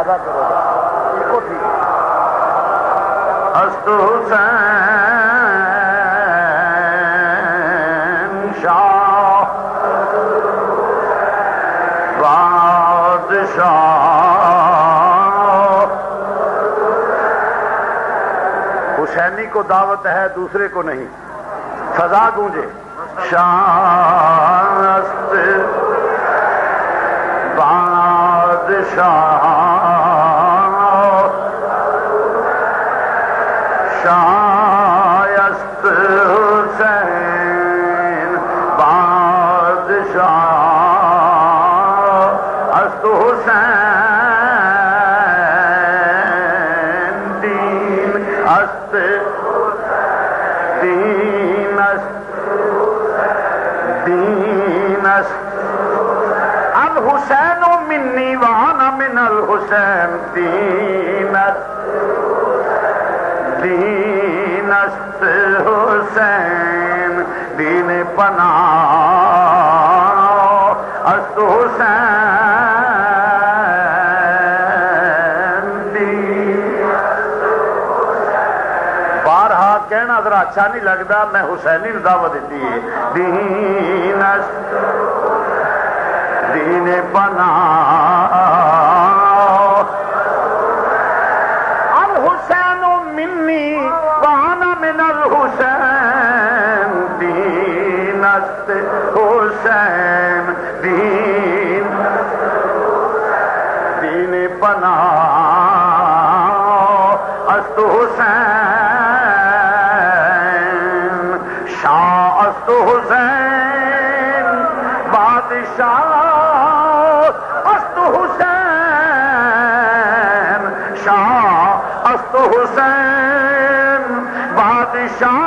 ادا کرو بالکل ٹھیک ہے. است حسین شاہ بادشاہ. حسینی کو دعوت ہے دوسرے کو نہیں. فضا گونجے. شاہ است بادشاہ شایست حسین بادشاہ است حسین دین است دین است دین است الحسین منی وانا من الحسین دین دین است حسین دین پناہ است حسین دین. بارہا کہنا ذرا اچھا نہیں لگتا. میں حسینی نے دعوت دیتی ہے. دین است دین پناہ الحسین منی وانا من الحسین دین است حسین دین دین پناہ است حسین شاہ است حسین بادشاہ است حسین شاہ است حسین بادشاہ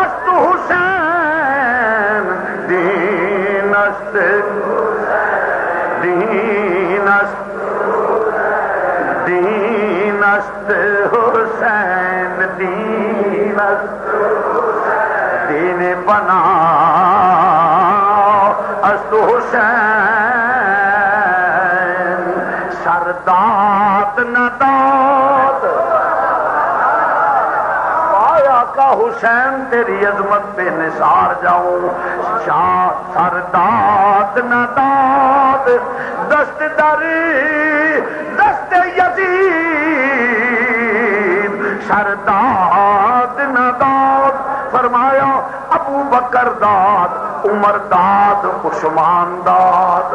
است حسین دین است دین است دین است حسین دین است دین پناہ است حسین سرداد نداد آیا کا حسین تیری عظمت پہ نثار جاؤں. شاہ سرداد نداد دست در دست یزید سرداد نداد فرمایا ابو بکر داد عمر داد عثمان داد.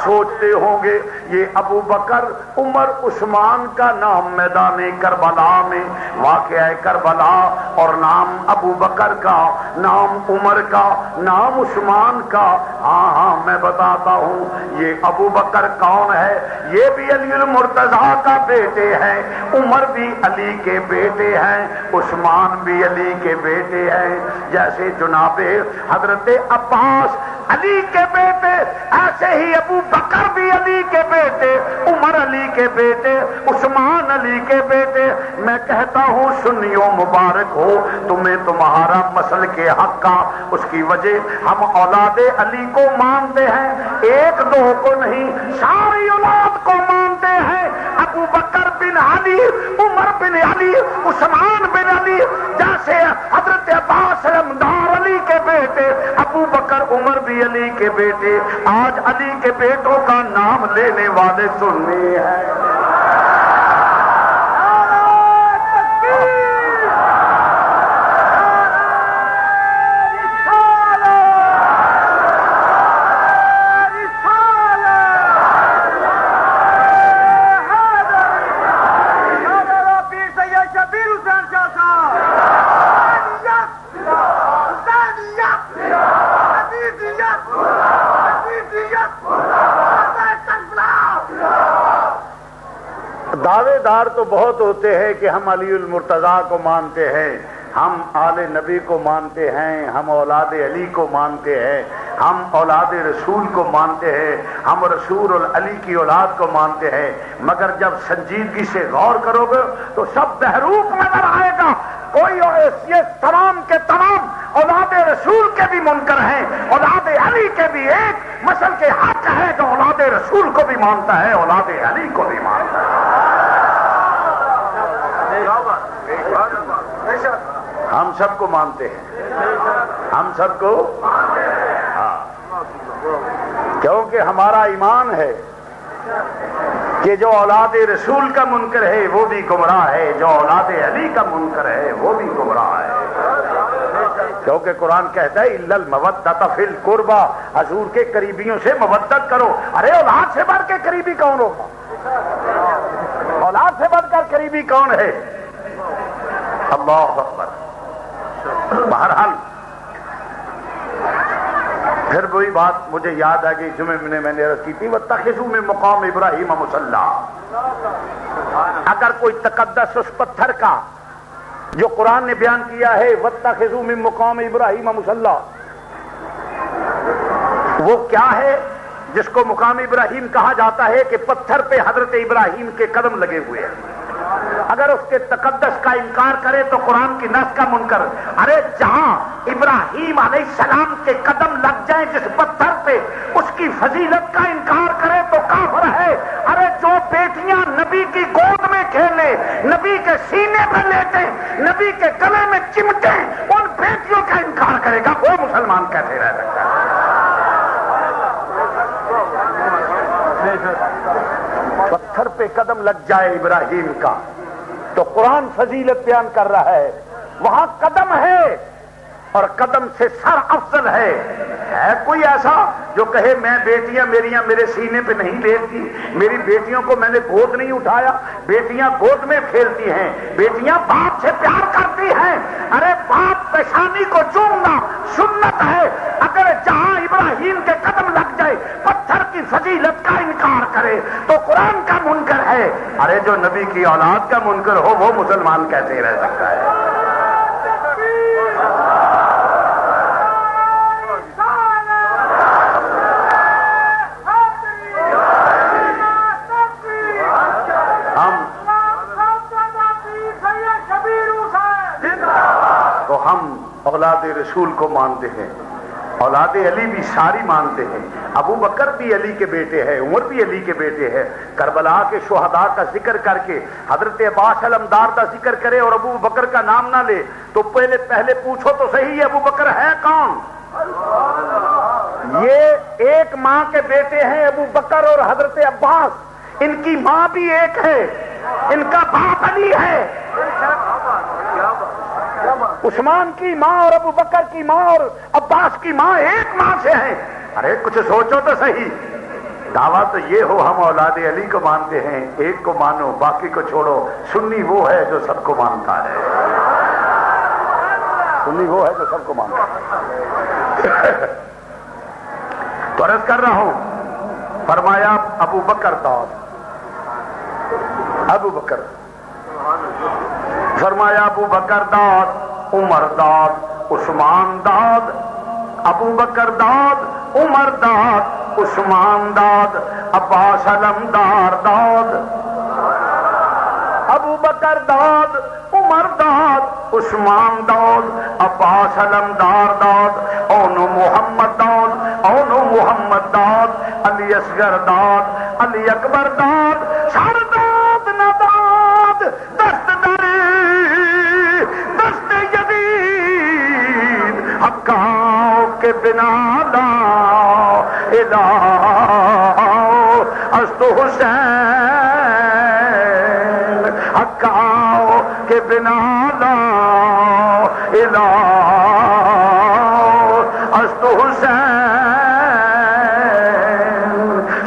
سوچتے ہوں گے یہ ابو بکر عمر عثمان کا نام میدان کربلا میں واقعہ کربلا اور نام ابو بکر کا نام عمر کا نام عثمان کا. ہاں ہاں میں بتاتا ہوں یہ ابو بکر کون ہے. یہ بھی علی المرتضیٰ کا بیٹے ہیں. عمر بھی علی کے بیٹے ہیں. عثمان بھی علی کے بیٹے ہیں. جیسے جناب حضرت عباس علی کے بیٹے ایسے ہی ابو بکر بھی علی کے بیٹے عمر علی کے بیٹے عثمان علی کے بیٹے. میں کہتا ہوں سنیوں مبارک ہو تمہیں تمہارا مسل کے حق کا. اس کی وجہ ہم اولاد علی کو مانتے ہیں ایک دو کو نہیں ساری اولاد کو مانتے ہیں. ابو بکر بن علی عمر بن علی عثمان بن علی جیسے حضرت عباس رمدار علی کے بیٹے ابو بکر عمر بھی علی کے بیٹے. آج علی کے بیٹوں کا نام لینے والے سنی ہیں. دعوے دار تو بہت ہوتے ہیں کہ ہم علی المرتضیٰ کو مانتے ہیں، ہم آل نبی کو مانتے ہیں، ہم اولاد علی کو مانتے ہیں، ہم اولاد رسول کو مانتے ہیں، ہم رسول علی کی اولاد کو مانتے ہیں. مگر جب سنجیدگی سے غور کرو گے تو سب بہروپ نظر آئے گا. کوئی یہ تمام کے تمام اولاد رسول کے بھی منکر ہیں، اولاد علی علی کے بھی ایک مسل کے حق ہے جو اولاد رسول کو بھی مانتا ہے، اولاد علی کو بھی مانتا ہے۔ ہم سب کو مانتے ہیں، ہم سب کو، ہاں، کیونکہ ہمارا ایمان ہے کہ جو اولاد رسول کا منکر ہے وہ بھی گمراہ ہے، جو اولاد علی کا منکر ہے وہ بھی گمراہ ہے، کیونکہ قرآن کہتا ہے الا المودۃ فی القربى، حضور کے قریبیوں سے مودت کرو۔ ارے اولاد سے بڑھ کے قریبی کون ہوگا؟ اولاد سے بڑھ کر قریبی کون ہے؟ اللہ اکبر۔ بہرحال پھر وہی بات مجھے یاد آ گئی جمعے میں نے عرض کی تھی، وَاتَّخِذُوا مِن مقام ابراہیم مصلی۔ اگر کوئی تقدس اس پتھر کا جو قرآن نے بیان کیا ہے وَاتَّخِذُوا مِن مقام ابراہیم مصلی، وہ کیا ہے جس کو مقام ابراہیم کہا جاتا ہے کہ پتھر پہ حضرت ابراہیم کے قدم لگے ہوئے ہیں، اگر اس کے تقدس کا انکار کرے تو قرآن کی نص کا منکر۔ ارے جہاں ابراہیم علیہ السلام کے قدم لگ جائیں جس پتھر پہ، اس کی فضیلت کا انکار کرے تو کافر ہے۔ ارے جو بیٹیاں نبی کی گود میں کھیلے، نبی کے سینے پہ لیٹے، نبی کے گلے میں چمٹے، ان بیٹیوں کا انکار کرے گا وہ مسلمان کیسے رہ سکتا ہے؟ پتھر پہ قدم لگ جائے ابراہیم کا تو قرآن فضیلت بیان کر رہا ہے، وہاں قدم ہے اور قدم سے سر افضل ہے۔ ہے کوئی ایسا جو کہے میں بیٹیاں میریاں میرے سینے پہ نہیں لیٹتی، میری بیٹیوں کو میں نے گود نہیں اٹھایا؟ بیٹیاں گود میں کھیلتی ہیں، بیٹیاں باپ سے پیار کرتی ہیں۔ ارے باپ پیشانی کو چومنا سنت ہے، اگر جہاں ابراہیم کے قدم لگ جائے پتھر کی فضیلت کا انکار کرے تو قرآن کا منکر ہے۔ ارے جو نبی کی اولاد کا منکر ہو وہ مسلمان کیسے رہ سکتا ہے؟ تو ہم اولاد رسول کو مانتے ہیں، اولاد علی بھی ساری مانتے ہیں۔ ابو بکر بھی علی کے بیٹے ہیں، عمر بھی علی کے بیٹے ہیں۔ کربلا کے شہداء کا ذکر کر کے حضرت عباس علمدار کا ذکر کرے اور ابو بکر کا نام نہ لے تو پہلے پوچھو تو صحیح ابو بکر ہے کون؟ یہ ایک ماں کے بیٹے ہیں ابو بکر اور حضرت عباس، ان کی ماں بھی ایک ہے، ان کا باپ علی ہے۔ عثمان کی ماں اور ابو بکر کی ماں اور عباس کی ماں ایک ماں سے ہیں۔ ارے کچھ سوچو تو صحیح۔ دعویٰ تو یہ ہو ہم اولاد علی کو مانتے ہیں، ایک کو مانو باقی کو چھوڑو۔ سنی وہ ہے جو سب کو مانتا ہے، سنی وہ ہے جو سب کو مانتا ہے۔ تو عرض کر رہا ہوں، فرمایا ابو بکر داد، ابو بکر، فرمایا ابو بکر داد، عمر داد، عثمان داد، ابو بکر داد، عمر داد، عثمان داد، عباس علمدار داد، ابو بکر داد، عمر داد، عثمان داد، عباس علمدار داد، اونو محمد داد، اونو محمد داد، علی اصغر داد، علی اکبر داد، سر داد نہ داد، دست دری دست یزید، حقاؤ کے بنا لا الہ است حسین، حقاؤ کے بنا لا الہ است حسین،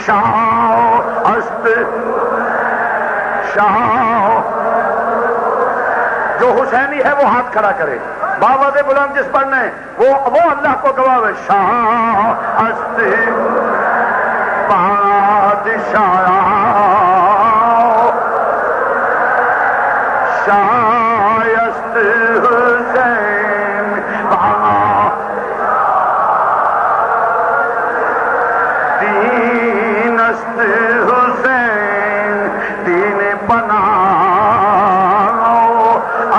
شاہ است شاہ۔ جو حسینی ہے وہ ہاتھ کھڑا کرے، بابا سے بلند جس پڑھنا ہے وہ اللہ کو گواہ۔ شاہ است بادشاہ، شاہ است حسین، دین است حسین، دین بنا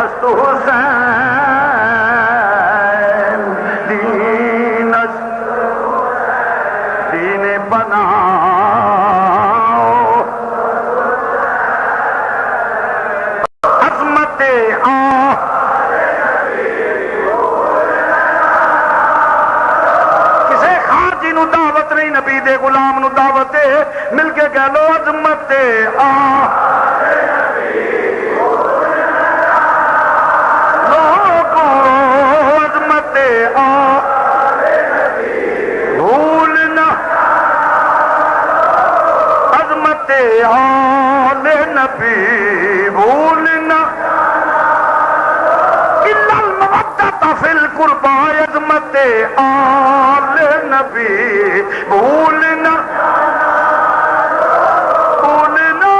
است حسین، دین است دے غلام نو دعوت ہے، مل کے کہہ لو عظمت لوگو عظمت بھولنا، عظمت آل نبی بھولنا، الا المودۃ فی القربى عظمت آل نبی بھولنا، بھولنا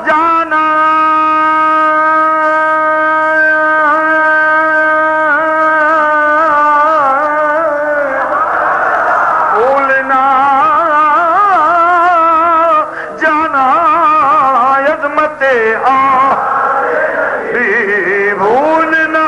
جانا بھولنا جانا عظمت بھولنا۔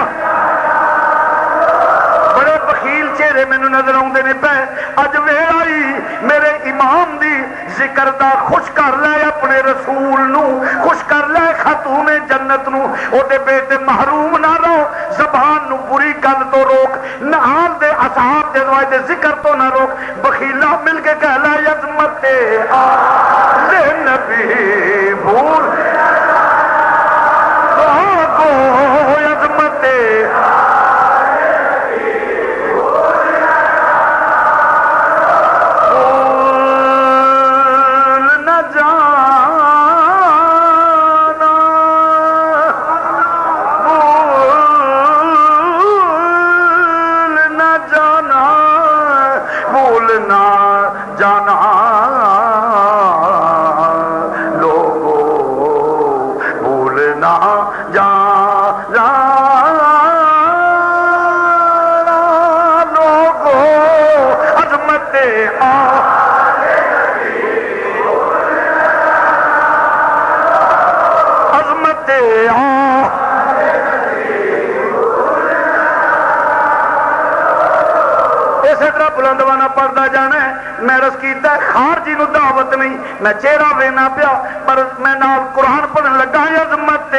بڑے بخیل چہرے مینوں نظر آؤندے نے پے، اج ویل آئی میرے امام دی ذکر دا، خوش کر لے اپنے رسول نو، خوش کر لے خاتون جنت نو، او دے بیٹے محروم نہ رہو، زبان نو بری گل تو روک، نال دے اصحاب دے دے ذکر تو نہ روک، بخیلا مل کے کہہ لے عظمت آل نبی بھول عظمت جانا لوگو بھولنا جانا لوگو عظمت عظمت اسی طرح بلندوانا پڑھتا جانا ہے۔ میں رس کیتا خارجی نو دعوت نہیں، میں چہرہ وینا پیا پر میں نال قرآن پڑھن لگا عظمت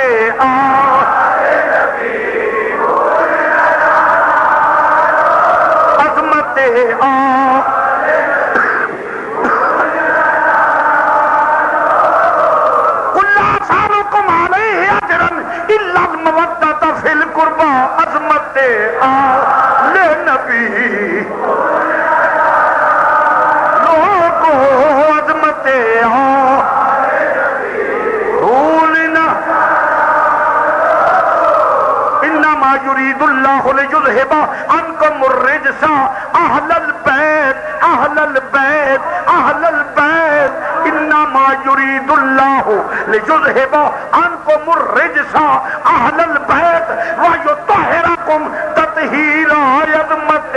عظمت کل آثارکم علیہ اجرا الا المودۃ فی القربى عظمت آل نبی عظمت بھولنا، انما یرید اللہ لیذھب عنکم الرجس اہل البیت اہل البیت اہل البیت، انما یرید اللہ لیذھب عنکم الرجس اہل البیت ویطہرکم تطہیرا عظمت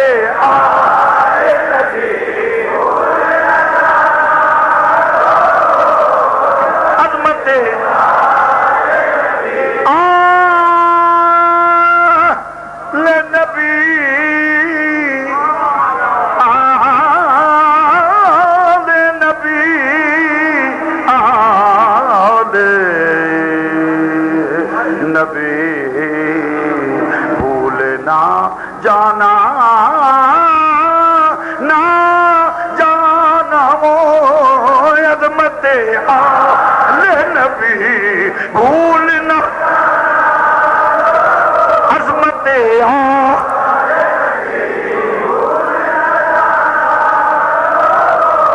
آل نبی جانا نہ جانا وہ عظمت آل نبی بھولنا، عظمت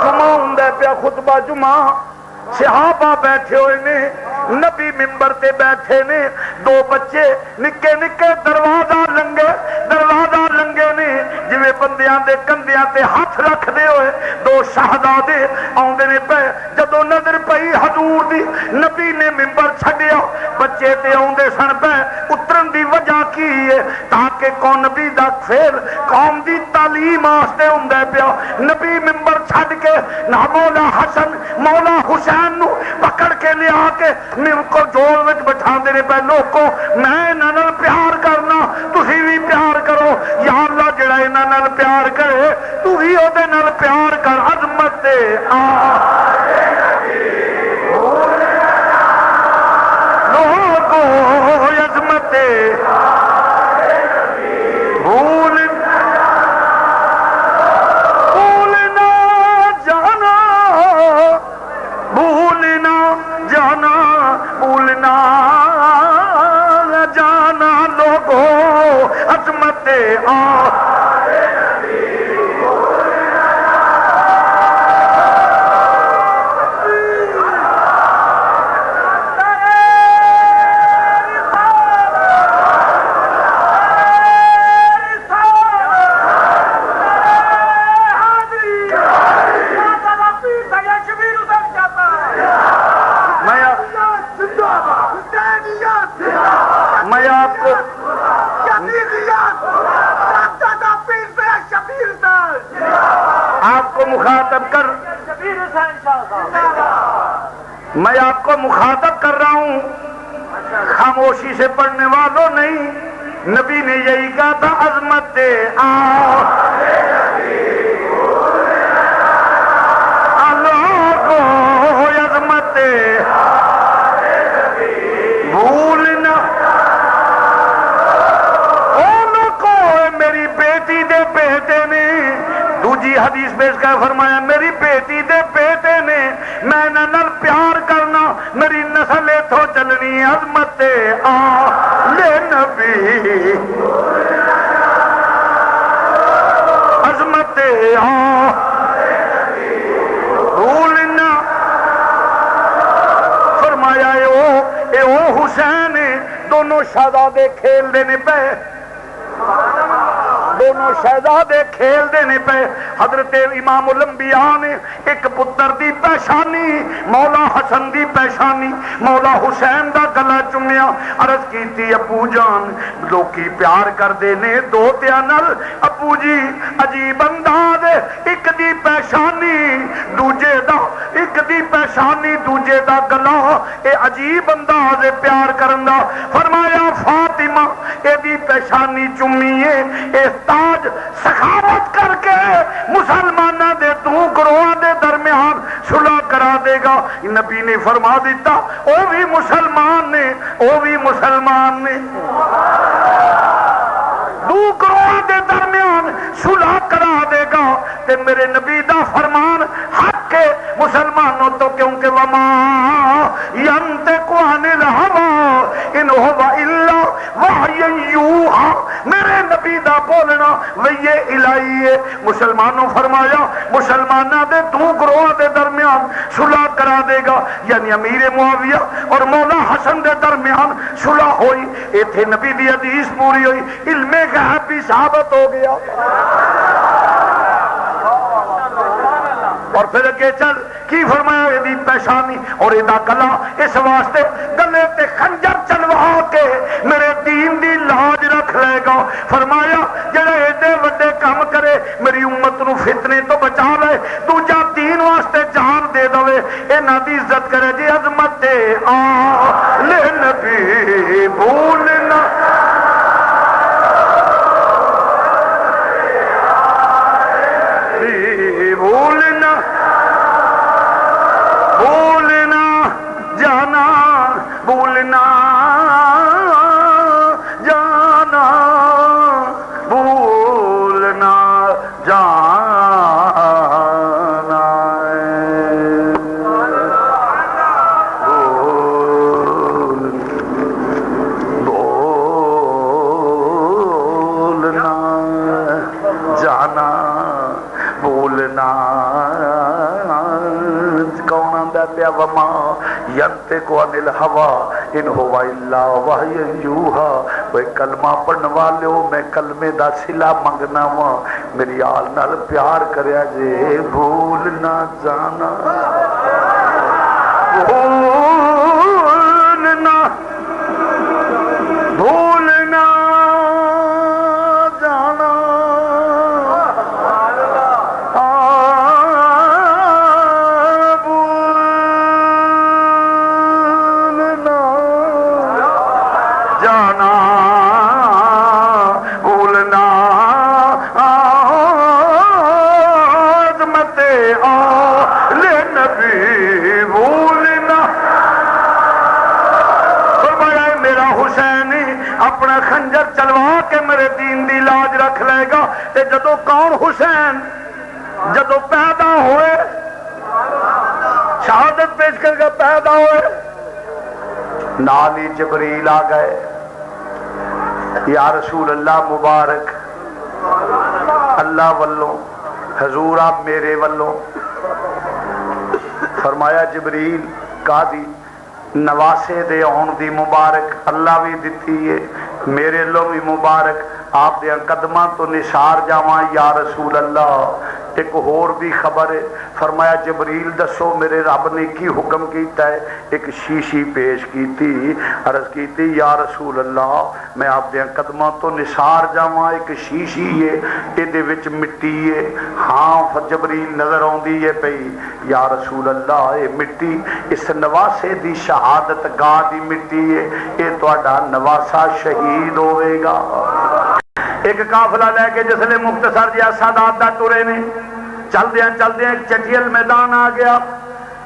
جمعہ ہوندا پیا خطبہ جمعہ، صحابہ بیٹھے ہوئے نے، نبی ممبر تے بیٹھے نے، دو بچے نکے نکے دروازہ لنگے نے، جویں بندیاں دے کندیاں تے ہاتھ رکھ دے ہوئے دو شہزادے آوندے نے پے، جدوں نظر پئی حضور دی نبی نے ممبر چھڈیا، بچے تے آوندے سن پے، اترن دی وجہ کی ہے تاکہ کون نبی دا فعل قوم دی تعلیم واسطے ہوندا پیا، نبی ممبر چھڈ کے نہ مولا حسن مولا حسین نو پکڑ کے لیا کے میرے کو جوڑ وچ بٹھا دے نے پے، لوکو میں انہاں نال پیار کرنا تسی بھی پیار کرو، یا اللہ جڑا انہاں نال پیار کرے تو بھی او دے نال پیار کر، عظمت آل لوگو عظمت بھولنا عظمت میں آپ کو مخاطب کر رہا ہوں، خاموشی سے پڑھنے والوں نہیں، نبی نے یہی کہا تھا عظمت عظمت بھولنا کو میری بیٹی دے بیٹے نے دوجی حدیث میں اس کا فرمایا میری بیٹی دے بیٹے نے میں نال پیار کرنا میری نسل اتھو چلنی عظمت آلے نبی عظمت بھولنا فرمایا اے او حسین دونوں شہزادے کھیل دینے پہ دونوں شہزادے کھیل دینے پہ حضرت امام الانبیاء نے ایک پتر دی پیشانی مولا حسن دی پیشانی مولا حسین دا گلا چومیا عرض کیتی ابو جان لوکی پیار کر دینے دو تیانل ابو جی عجیب انداز ایک دی پیشانی دوجے دا ایک دی پیشانی دوجے دا گلا اے عجیب انداز پیار کرندا فرمایا فاطمہ اے دی پیشانی چومیے اے تاج سخاوت کر کے مسلمانہ دے دو گروہ دے درمیان صلح کرا دے گا نبی نے فرما دیتا او بھی مسلمان نے او بھی مسلمان نے دو گروہ دے درمیان صلح کرا دے گا تے میرے نبی دا فرمان حق کے مسلمانوں تو کیونکہ وما ینطق عن الہوی ان ہوا الا وحی یوحی میرے نبی دا بولنا وحی الہی ہے مسلمانوں فرمایا مسلمانہ دے دو گروہ دے درمیان صلح کرا دے گا یعنی امیر معاویہ اور مولا حسن دے درمیان صلح ہوئی ایتھے نبی دی حدیث پوری ہوئی علم غیب بھی ثابت ہو گیا اور پھر اگے چل کی فرمایا یہ پیشانی اور یہ گلا اس واسطے گلے تے خنجر چلوا کے میرے دین دی لاج رکھ لے گا فرمایا جڑا ایڈے وڈے کام کرے میری امت نو فتنے تو بچا لے دوجا دین واسطے جان دے دے انہاں دی عزت کرے جی عظمت آلے نبی بھولنا بھولنا بھولنا جانا بھولنا جانا بھولنا جانا بھولنا جانا بولنا کون آندا پیا وما ینطق عن الہوی ان ہوا الا وحی یوحی وہ کلمہ پڑھن والو میں کلمے دا صلہ منگنا وا میری آل نال پیار کریا جے بھولنا جانا بھولنا بھولنا جانا جانا بھولنا عظمت آلے نبی بھولنا فرمایا میرا حسین اپنا خنجر چلوا کے میرے دین دی لاج رکھ لے گا تے جدو کون حسین جدو پیدا ہوئے شہادت پیش کر کے پیدا ہوئے نالی جبریل آ گئے یا رسول اللہ مبارک اللہ والوں حضور آپ میرے والوں. فرمایا جبریل کا دی نواسے دے آن دی مبارک اللہ بھی دتی ہے میرے لو بھی مبارک آپ دے قدماں تو نثار جاواں یا رسول اللہ. ایک اور بھی خبر ہے. فرمایا جبریل دسو میرے رب نے کی حکم کیتا ہے. ایک شیشی پیش کیتی عرض کیتی یا رسول اللہ میں آپ دے قدماں تو نثار جاواں ایک شیشی ہے اے دے وچ مٹی ہے. ہاں جبریل نظر آندی ہے پئی یا رسول اللہ اے مٹی اس نواسے دی شہادت گاہ دی مٹی ہے اے تہاڈا نواسا شہید ہوے گا. ایک قافلہ لے کے جس لئے مختصر جہا سادات دا ٹرے نے چل دیا ایک چٹیل میدان آ گیا.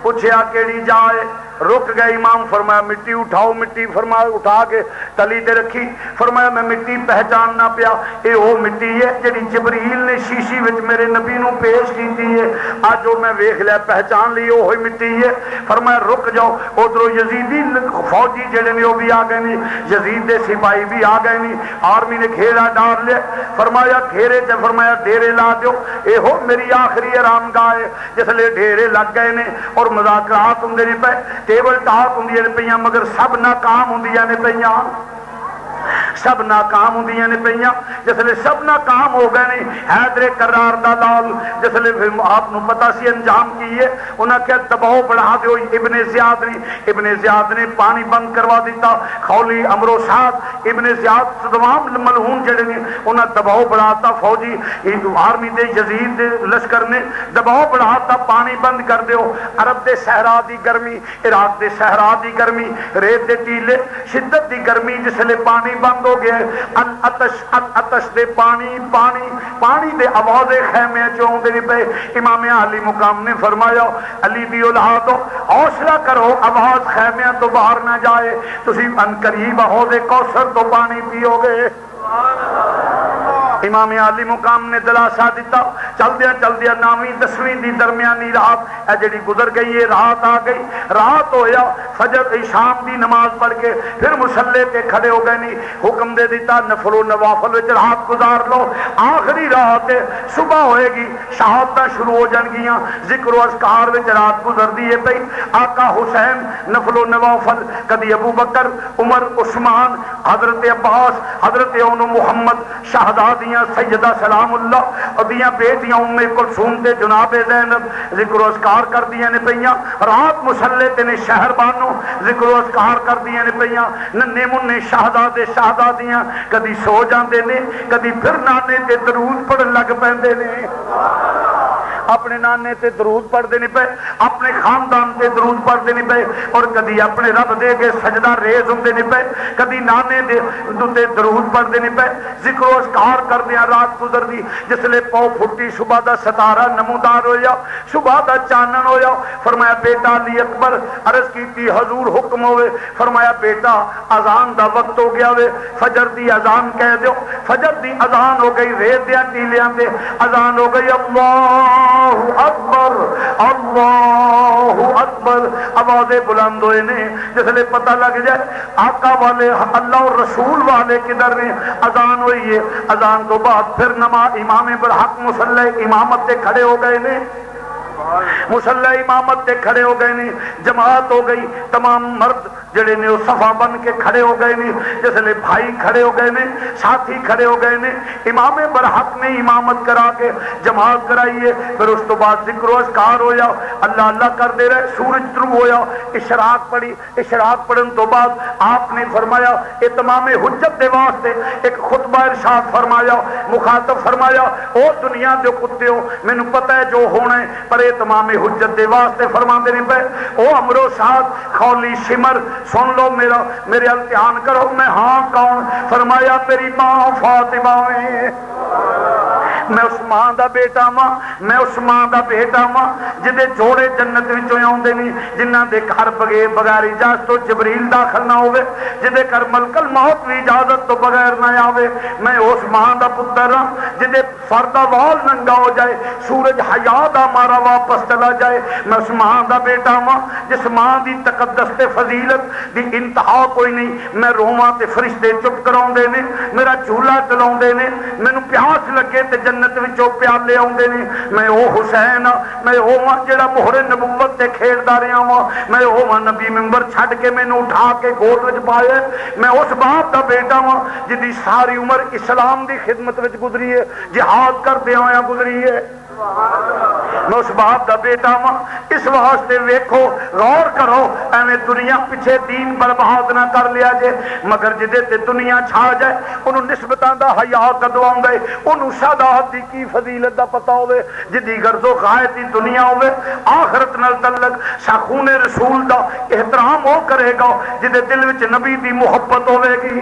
پوچھیا کیڑی جائے رک گئے. امام فرمایا مٹی اٹھاؤ. مٹی فرمایا اٹھا کے تلی تے رکھی. فرمایا میں مٹی پہچان نہ پیا اے وہ مٹی ہے جڑی جبریل نے شیشی وچ میرے نبی نو پیش کیتی ہے. اج جو میں ویکھ لیا پہچان لی وہی مٹی ہے. فرمایا رک جاؤ. ادھروں یزیدی فوجی جڑے نے وہ بھی آ گئے نہیں. یزید دے سپاہی بھی آ گئے نہیں. آرمی نے گھیرا ڈال لیا. فرمایا گھیرے چ فرمایا ڈیرے لا دیو. اے ہو میری آخری آرام گاہ ہے جس لئے ڈیرے لگ گئے نے اور مذاکرات ہوندے نہیں پے ٹیبل ٹاک ہوندیاں نے پیاں مگر سب ناکام ہوندیاں نے پیاں. سب ناکام ہوندیاں نے پیاں. جس لئے سب ناکام ہو گئے نہیں. حیدر کرار دا لال جس لئے آپ نو پتا سی انجام کیے انہاں کیا دباؤ بڑھا دیو. ابن زیاد نے پانی بند کروا دیتا. خولی امرو ساتھ ابن زیاد تمام ملعون جڑے نے انہاں دباؤ بڑھاتا. فوجی آرمی دے یزید دے لشکر نے دباؤ بڑھاتا پانی بند کر دیو. عرب دے صحرا دی گرمی عراق دے صحرا دی گرمی ریت دے ٹیلے شدت دی گرمی جس لئے پانی بند ہو گئے. الاتش دے پانی دے آواز خیمے چوں دے پہ. امام علی مقام نے فرمایا علی دی اولادو حوصلہ کرو آواز خیمے تو باہر نہ جائے تسی ان قریب حوض کوثر تو پانی پیو گے. امام علی مقام نے دلاسا دیتا. چل دیا 9ویں 10ویں دی درمیانی رات اے جڑی گزر گئی ہے رات آ گئی. رات ہویا فجر شام دی نماز پڑھ کے پھر مصلے تے کھڑے ہو گئے نہیں. حکم دے دیتا نفل و نوافل وچ رات گزار لو. آخری رات صبح ہوئے گی شہادتاں شروع ہو جان گیاں. ذکر و اذکار وچ رات گزردی ہے پئی. آقا حسین نفل و نوافل کدی ابو بکر عمر عثمان حضرت عباس حضرت اون محمد شہزادیاں سیدہ سلام اللہ ادیاں بیٹیاں ام کلثوم تے جناب زینب ذکر و اذکار کر دیاں نے پیاں. رات مصلے تے نے شہر بانو ذکر و اذکار کر دیاں نے پیاں. ننے منے شہزادے شہزادیاں کدی سو جاندے نے کدی پھر نانے تے درود پڑھن لگ پیندے نے. اپنے نانے تے درود پڑھتے نہیں پے اپنے خاندان تے درود پڑھتے نہیں پے اور کدی اپنے رب دے کے سجدہ ریز ہوندے نہیں پے کدی نانے دے درود پڑھتے نہیں پے. ذکر و اذکار کردے رات گزردی. جس لے پاؤ پھٹی صبح دا ستارہ نمودار ہویا صبح دا چانن ہویا. فرمایا بیٹا علی اکبر عرض کیتی حضور حکم ہوئے. فرمایا بیٹا اذان دا وقت ہو گیا وے فجر دی اذان کہہ دیو. فجر دی اذان ہو گئی ریت دیاں ٹیلیاں تے اذان ہو گئی اللہ اکبر اللہ اکبر. آوازیں بلند ہوئے نے. جس لئے پتہ لگ جائے آقا والے اللہ اور رسول والے کدھر نے. اذان ہوئی ہے. اذان تو بعد پھر نماز امام برحق مصلی امامت تے کھڑے ہو گئے نے. مصلی امامت تے کھڑے ہو گئے نہیں. جماعت ہو گئی. تمام مرد جڑے نے صفا بن کے کھڑے ہو گئے نہیں. جس لئے بھائی کھڑے ہو گئے نے ساتھی کھڑے ہو گئے نے. امام برحق نے امامت کرا کے جماعت کرائی ہے. پھر اس تو بعد ذکر و اذکار ہویا اللہ اللہ کر دے رہے. سورج طلوع ہویا اشراق پڑھی. اشراق پڑھن تو بعد آپ نے فرمایا اتمام حجت دے واسطے ایک خطبہ ارشاد فرمایا. مخاطب فرمایا او دنیا دے کتےو مینوں پتہ ہے جو ہونا ہے پر تمام حجت دے واسطے فرماندے نہیں پے. او امرو ساتھ خولی شمر سن لو میرے امتحان کرو. میں ہاں کون؟ فرمایا میری ماں فاطمہ میں میں اس ماں دا بیٹا ماں، میں اس ماں دا بیٹا ماں جدے جوڑے جنت وچوں آوندے نے، جنہاں دے گھر بغیر اجازت تو جبریل داخل نہ ہوئے، جدے گھر ملک الموت بھی اجازت تو بغیر نہ آوے۔ میں اس ماں دا پتر ہاں جدے سر دا وال ننگا ہو جائے، سورج حیا دا مارا واپس چلا جائے۔ میں اس ماں دا بیٹا ماں جس ماں دی تقدس تے فضیلت دی انتہا کوئی نہیں۔ میں رواں تے فرشتے چپ کراؤندے نے، میرا جھولا چلاؤندے نے، مینوں پیاس لگے تے جنت وچوں پیالے آؤندے نے۔ میں او حسین ہاں، میں او ماں جڑا مہر نبوت تے کھیلدا رہیا ہاں، میں او ماں نبی منبر چھڈ کے مینوں اٹھا کے گود وچ پایا۔ میں اس باپ دا بیٹا ہاں جدی ساری عمر اسلام دی خدمت وچ گزری ہے، جہاد کردے ہویا گزری ہے۔ میں اس باپ دا بیٹا ہاں، اس واسطے ویکھو غور کرو، ایویں دنیا پیچھے دین برباد نہ کر لیا جے، مگر جدے تے دنیا چھا جائے انہوں نسبتاں دا حیا کدو آوندا ہے، انہوں شہادت دی کی فضیلت دا پتہ ہوے، جدی غرض و غایت دی دنیا ہوے آخرت نال تعلق شاخون رسول دا احترام ہو کرے گا جدے دل وچ نبی دی محبت ہوے گی۔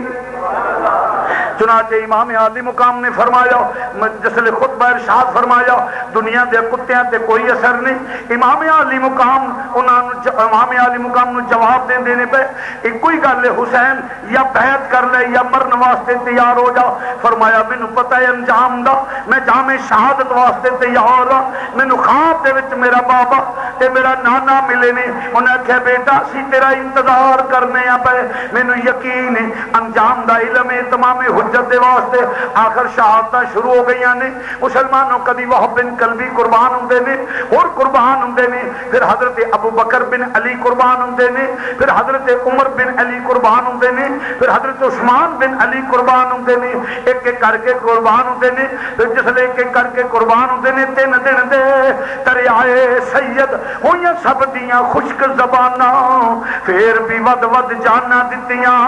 چنانچہ امام عالی مقام نے فرمایا، جسلے خطبہ ارشاد فرمایا دنیا دے کتیاں تے کوئی اثر نہیں۔ امام عالی مقام نو جواب دین دینے پہ ایک کوئی گل ہے حسین یا بیعت کر لے یا مرن واسطے تیار ہو جا۔ فرمایا مینوں پتہ ہے انجام دا، میں جامع شہادت واسطے تیار ہاں۔ مینوں خواب دے وچ میرا بابا تے میرا نانا ملے نے، انہاں کہا بیٹا اسی تیرا انتظار کرنے آ پے، مینوں یقین ہے انجام دا علم ہے تمام حجت دے واسطے آخر شہادتاں شروع ہو گئی نے۔ مسلمانوں کدی وہب بن کلبی قربان ہوندے نے اور قربان ہوندے نے، پھر حضرت ابو بکر بن علی قربان ہوندے نے، پھر حضرت عمر بن علی قربان ہوندے نے، پھر حضرت عثمان بن علی قربان ہوندے نے، ایک ایک کر کے قربان ہوندے نے۔ پھر جس لے ایک ایک کر کے قربان ہوندے نے 3 دن دے دریائے سید ہوئیاں سب دیاں خشک زباناں، پھر بھی ود ود جانا دتیاں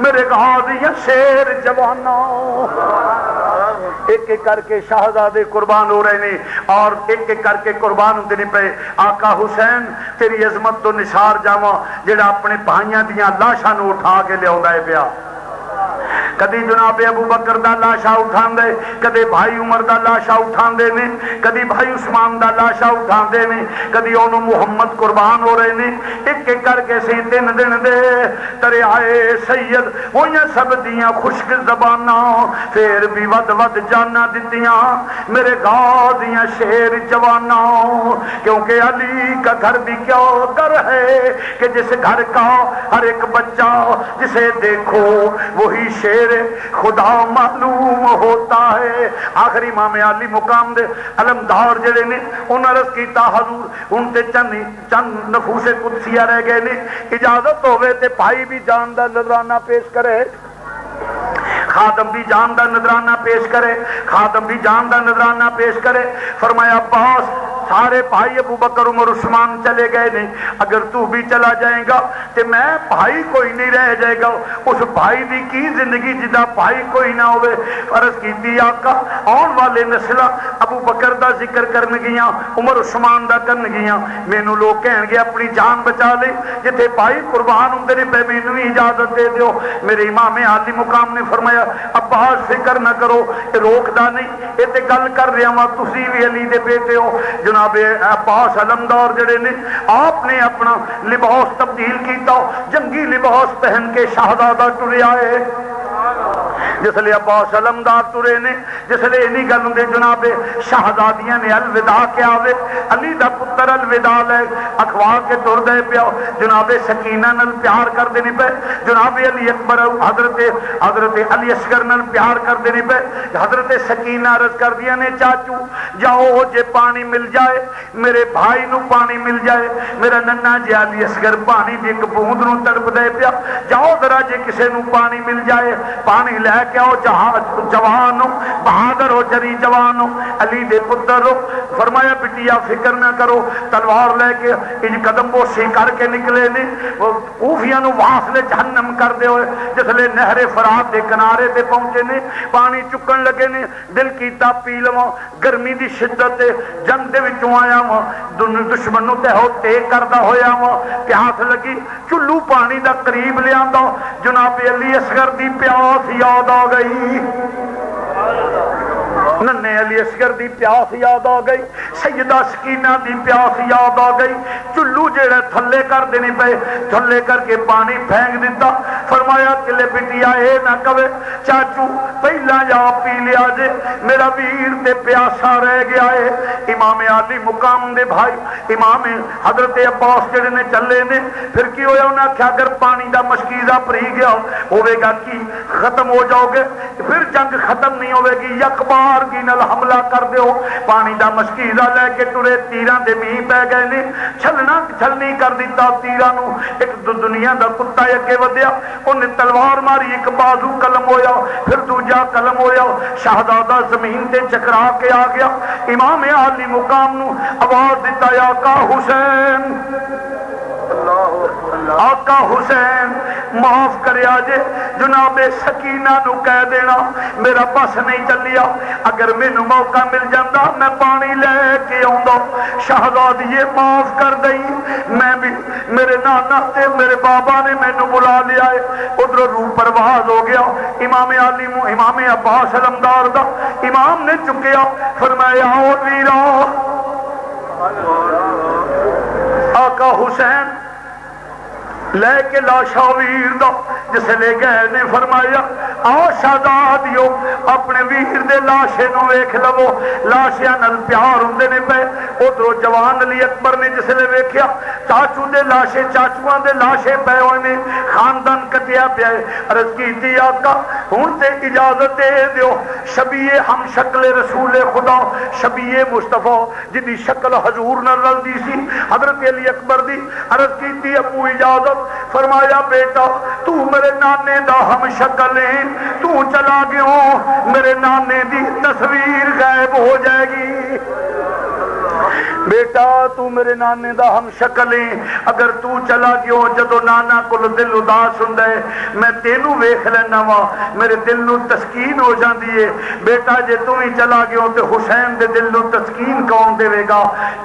میرے غازیاں شیر جواناں۔ ایک ایک کر کے شہزادے قربان ہو رہے ہیں اور ایک ایک کر کے قربان ہوندے نے پے۔ آقا حسین تیری عظمت تو نثار جاواں جڑا اپنے بھائیاں دیاں لاشاں نو اٹھا کے لیاوندا ہے پیا۔ کدی جناب ابو بکر دا لاشا اٹھان دے، کدی بھائی عمر دا لاشا اٹھان دے نے، کدی بھائی عثمان دا لاشا اٹھان دے نے، کدی انہوں محمد قربان ہو رہے نے۔ ایک ایک کر کے سی 3 دن دے دریائے سید ہوئیاں سب دیاں خشک زباناں، پھر بھی ود ود جانا دتیاں میرے غازیاں شیر جواناں۔ کیونکہ علی کا گھر بھی کیا گھر ہے کہ جس گھر کا ہر ایک بچہ جسے دیکھو وہی شیر خدا معلوم ہوتا ہے۔ آخری امام عالی مقام دے علمدار جڑے نے انہاں عرض کیتا حضور ان تے چند نفوس قدسیہ رہ گئے نے، اجازت ہوئے تے بھائی بھی جان دا نذرانہ پیش کرے، خادم بھی جان دا نذرانہ پیش کرے، خادم بھی جان دا نذرانہ پیش کرے۔ فرمایا عباس سارے بھائی ابو بکر عمر عثمان چلے گئے نہیں، اگر تو بھی چلا جائے گا تو میں بھائی کوئی نہیں رہ جائے گا۔ اس بھائی دی کی زندگی جدا بھائی کوئی نہ ہوئے۔ عرض کیتی آقا آن والے نسلہ ابو بکر دا ذکر کرن گیاں، عمر عثمان دا کرن گیاں، مینوں لوگ کہن گے اپنی جان بچا لے، جتھے بھائی قربان ہوندے نے پہ مینوں بھی اجازت دے دیو۔ میرے امام عالی مقام نے فرمایا عباس فکر نہ کرو، روکدا نہیں، اے تے گل کر رہا ہاں تسی بھی علی دے بیٹے ہو۔ جناب عباس علمدار جڑے نے آپ نے اپنا لباس تبدیل کیتا، جنگی لباس پہن کے شہزادہ ٹریا ہے۔ جس لئے عباس علمدار ٹرے نے، جس لئے نہیں گل ہوں جناب شہزادیاں نے الوداع کیا ہوئے، علی دا پتر الوداع لے اخوا کے ٹر دے پیا، جناب سکینہ نل پیار کر دینے پہ، جناب علی اکبر حضرت علی اصغر نل پیار کر دینے پہ، حضرت سکینہ عرض کر دیا نے چاچو جاؤ جے پانی مل جائے میرے بھائی نو پانی مل جائے، میرا ننا جے علی اصغر پانی دی ایک بوند نو تڑپ دے پیا، جاؤ ذرا جے کسے نو پانی مل جائے پانی لے کے آؤ، جوان ہو بہادر ہو جری جوان ہو علی دے پتر ہو۔ فرمایا بٹیا فکر نہ کرو، تلوار لے کے ان قدم بوسی کر کے نکلے نے، کوفیاں نو واصل جہنم کر دے ہوئے، جس لے نہر فرات دے کنارے تے پہنچے نے، پانی چکن لگے نے، دل کیتا پی لواں، گرمی دی شدت جنگ دے وچوں آیا وا، دشمن نو تے ہو تے کردا ہویا وا، پیاس لگی چلو پانی دا قریب لے آندا، جناب علی اصغر دی پیاس یاد آ گئی، ننے علی اصغر دی پیاس یاد آ گئی، سیدہ سکینہ دی پیاس یاد آ گئی، چلو جڑے تھلے کر دینے پے، تھلے کر کے پانی پھینک دیتا، فرمایا کلے بٹیا اے نہ کہے چاچو پہلا جا پی لیا جے، میرا ویر تے پیاسا رہ گیا ہے۔ امام عالی مقام دے بھائی امام حضرت عباس جڑے نے چلے نے، پھر کی ہویا انہاں کیا اگر پانی دا مشکیزہ پری گیا ہوئے گا کی ختم ہو جاؤ گے، پھر جنگ ختم نہیں ہوئے گی، یک بار کی نل حملہ کر دیو، پانی دا مشکیزہ لے کے ٹرے تیران دے مہی پہ گئے نے، چھلنا چھلنی کر دیتا تیرانو، ایک دنیا دا کتا یکے ودیا، انہیں تلوار ماری، ایک بازو قلم ہویا، پھر دوجا قلم ہویا، شہزادہ زمین تے چکرا کے آ گیا، امام عالی مقام نو آواز دیتا یا آقا حسین، آقا حسین معاف کریا جے، جناب سکینہ نو کہہ دینا میرا بس نہیں چلیا، اگر مینوں موقع مل جاندہ میں پانی لے کے آؤں، شہزادی یہ معاف کر دئی، میں بھی میرے نانا تے میرے بابا نے مینوں بلا لیا ہے، ادھر روح پرواز ہو گیا، امام علی امام عباس علمدار دا امام نے چکیا، فرمایا او ویرا آقا حسین لے کے لاشا ویر دا جس لے گئے نے فرمایا آؤ شہزادیو اپنے ویر دے لاشے نو ویکھ لو، لاشیاں نال پیار ہوندے نے پے، ادھر جوان علی اکبر نے جس لے ویکھیا چاچو دے لاشے چاچواں دے لاشے پے ہوئے نے، خاندان کٹیا پیا ہے، عرض کیتی آقا ہن تے اجازت دے دیو، شبیہ ہم شکل رسول خدا شبیہ مصطفیٰ جدی شکل حضور نال رلدی سی حضرت علی اکبر دی، عرض کیتی ابو اجازت، فرمایا بیٹا تو میرے نانے دا ہم شکل ہے، تو چلا گیا میرے نانے دی تصویر غائب ہو جائے گی، بیٹا تو میرے نانے دا ہم شکل ہے، اگر تو چلا گیا جدو نانا کل دل اداس ہوندا ہے میں تینوں ویکھ لینا وا، میرے دل نو تسکین ہو جاندی ہے، بیٹا جے تو ہی چلا گیا تے حسین دے دل نو تسکین کون دے گا؟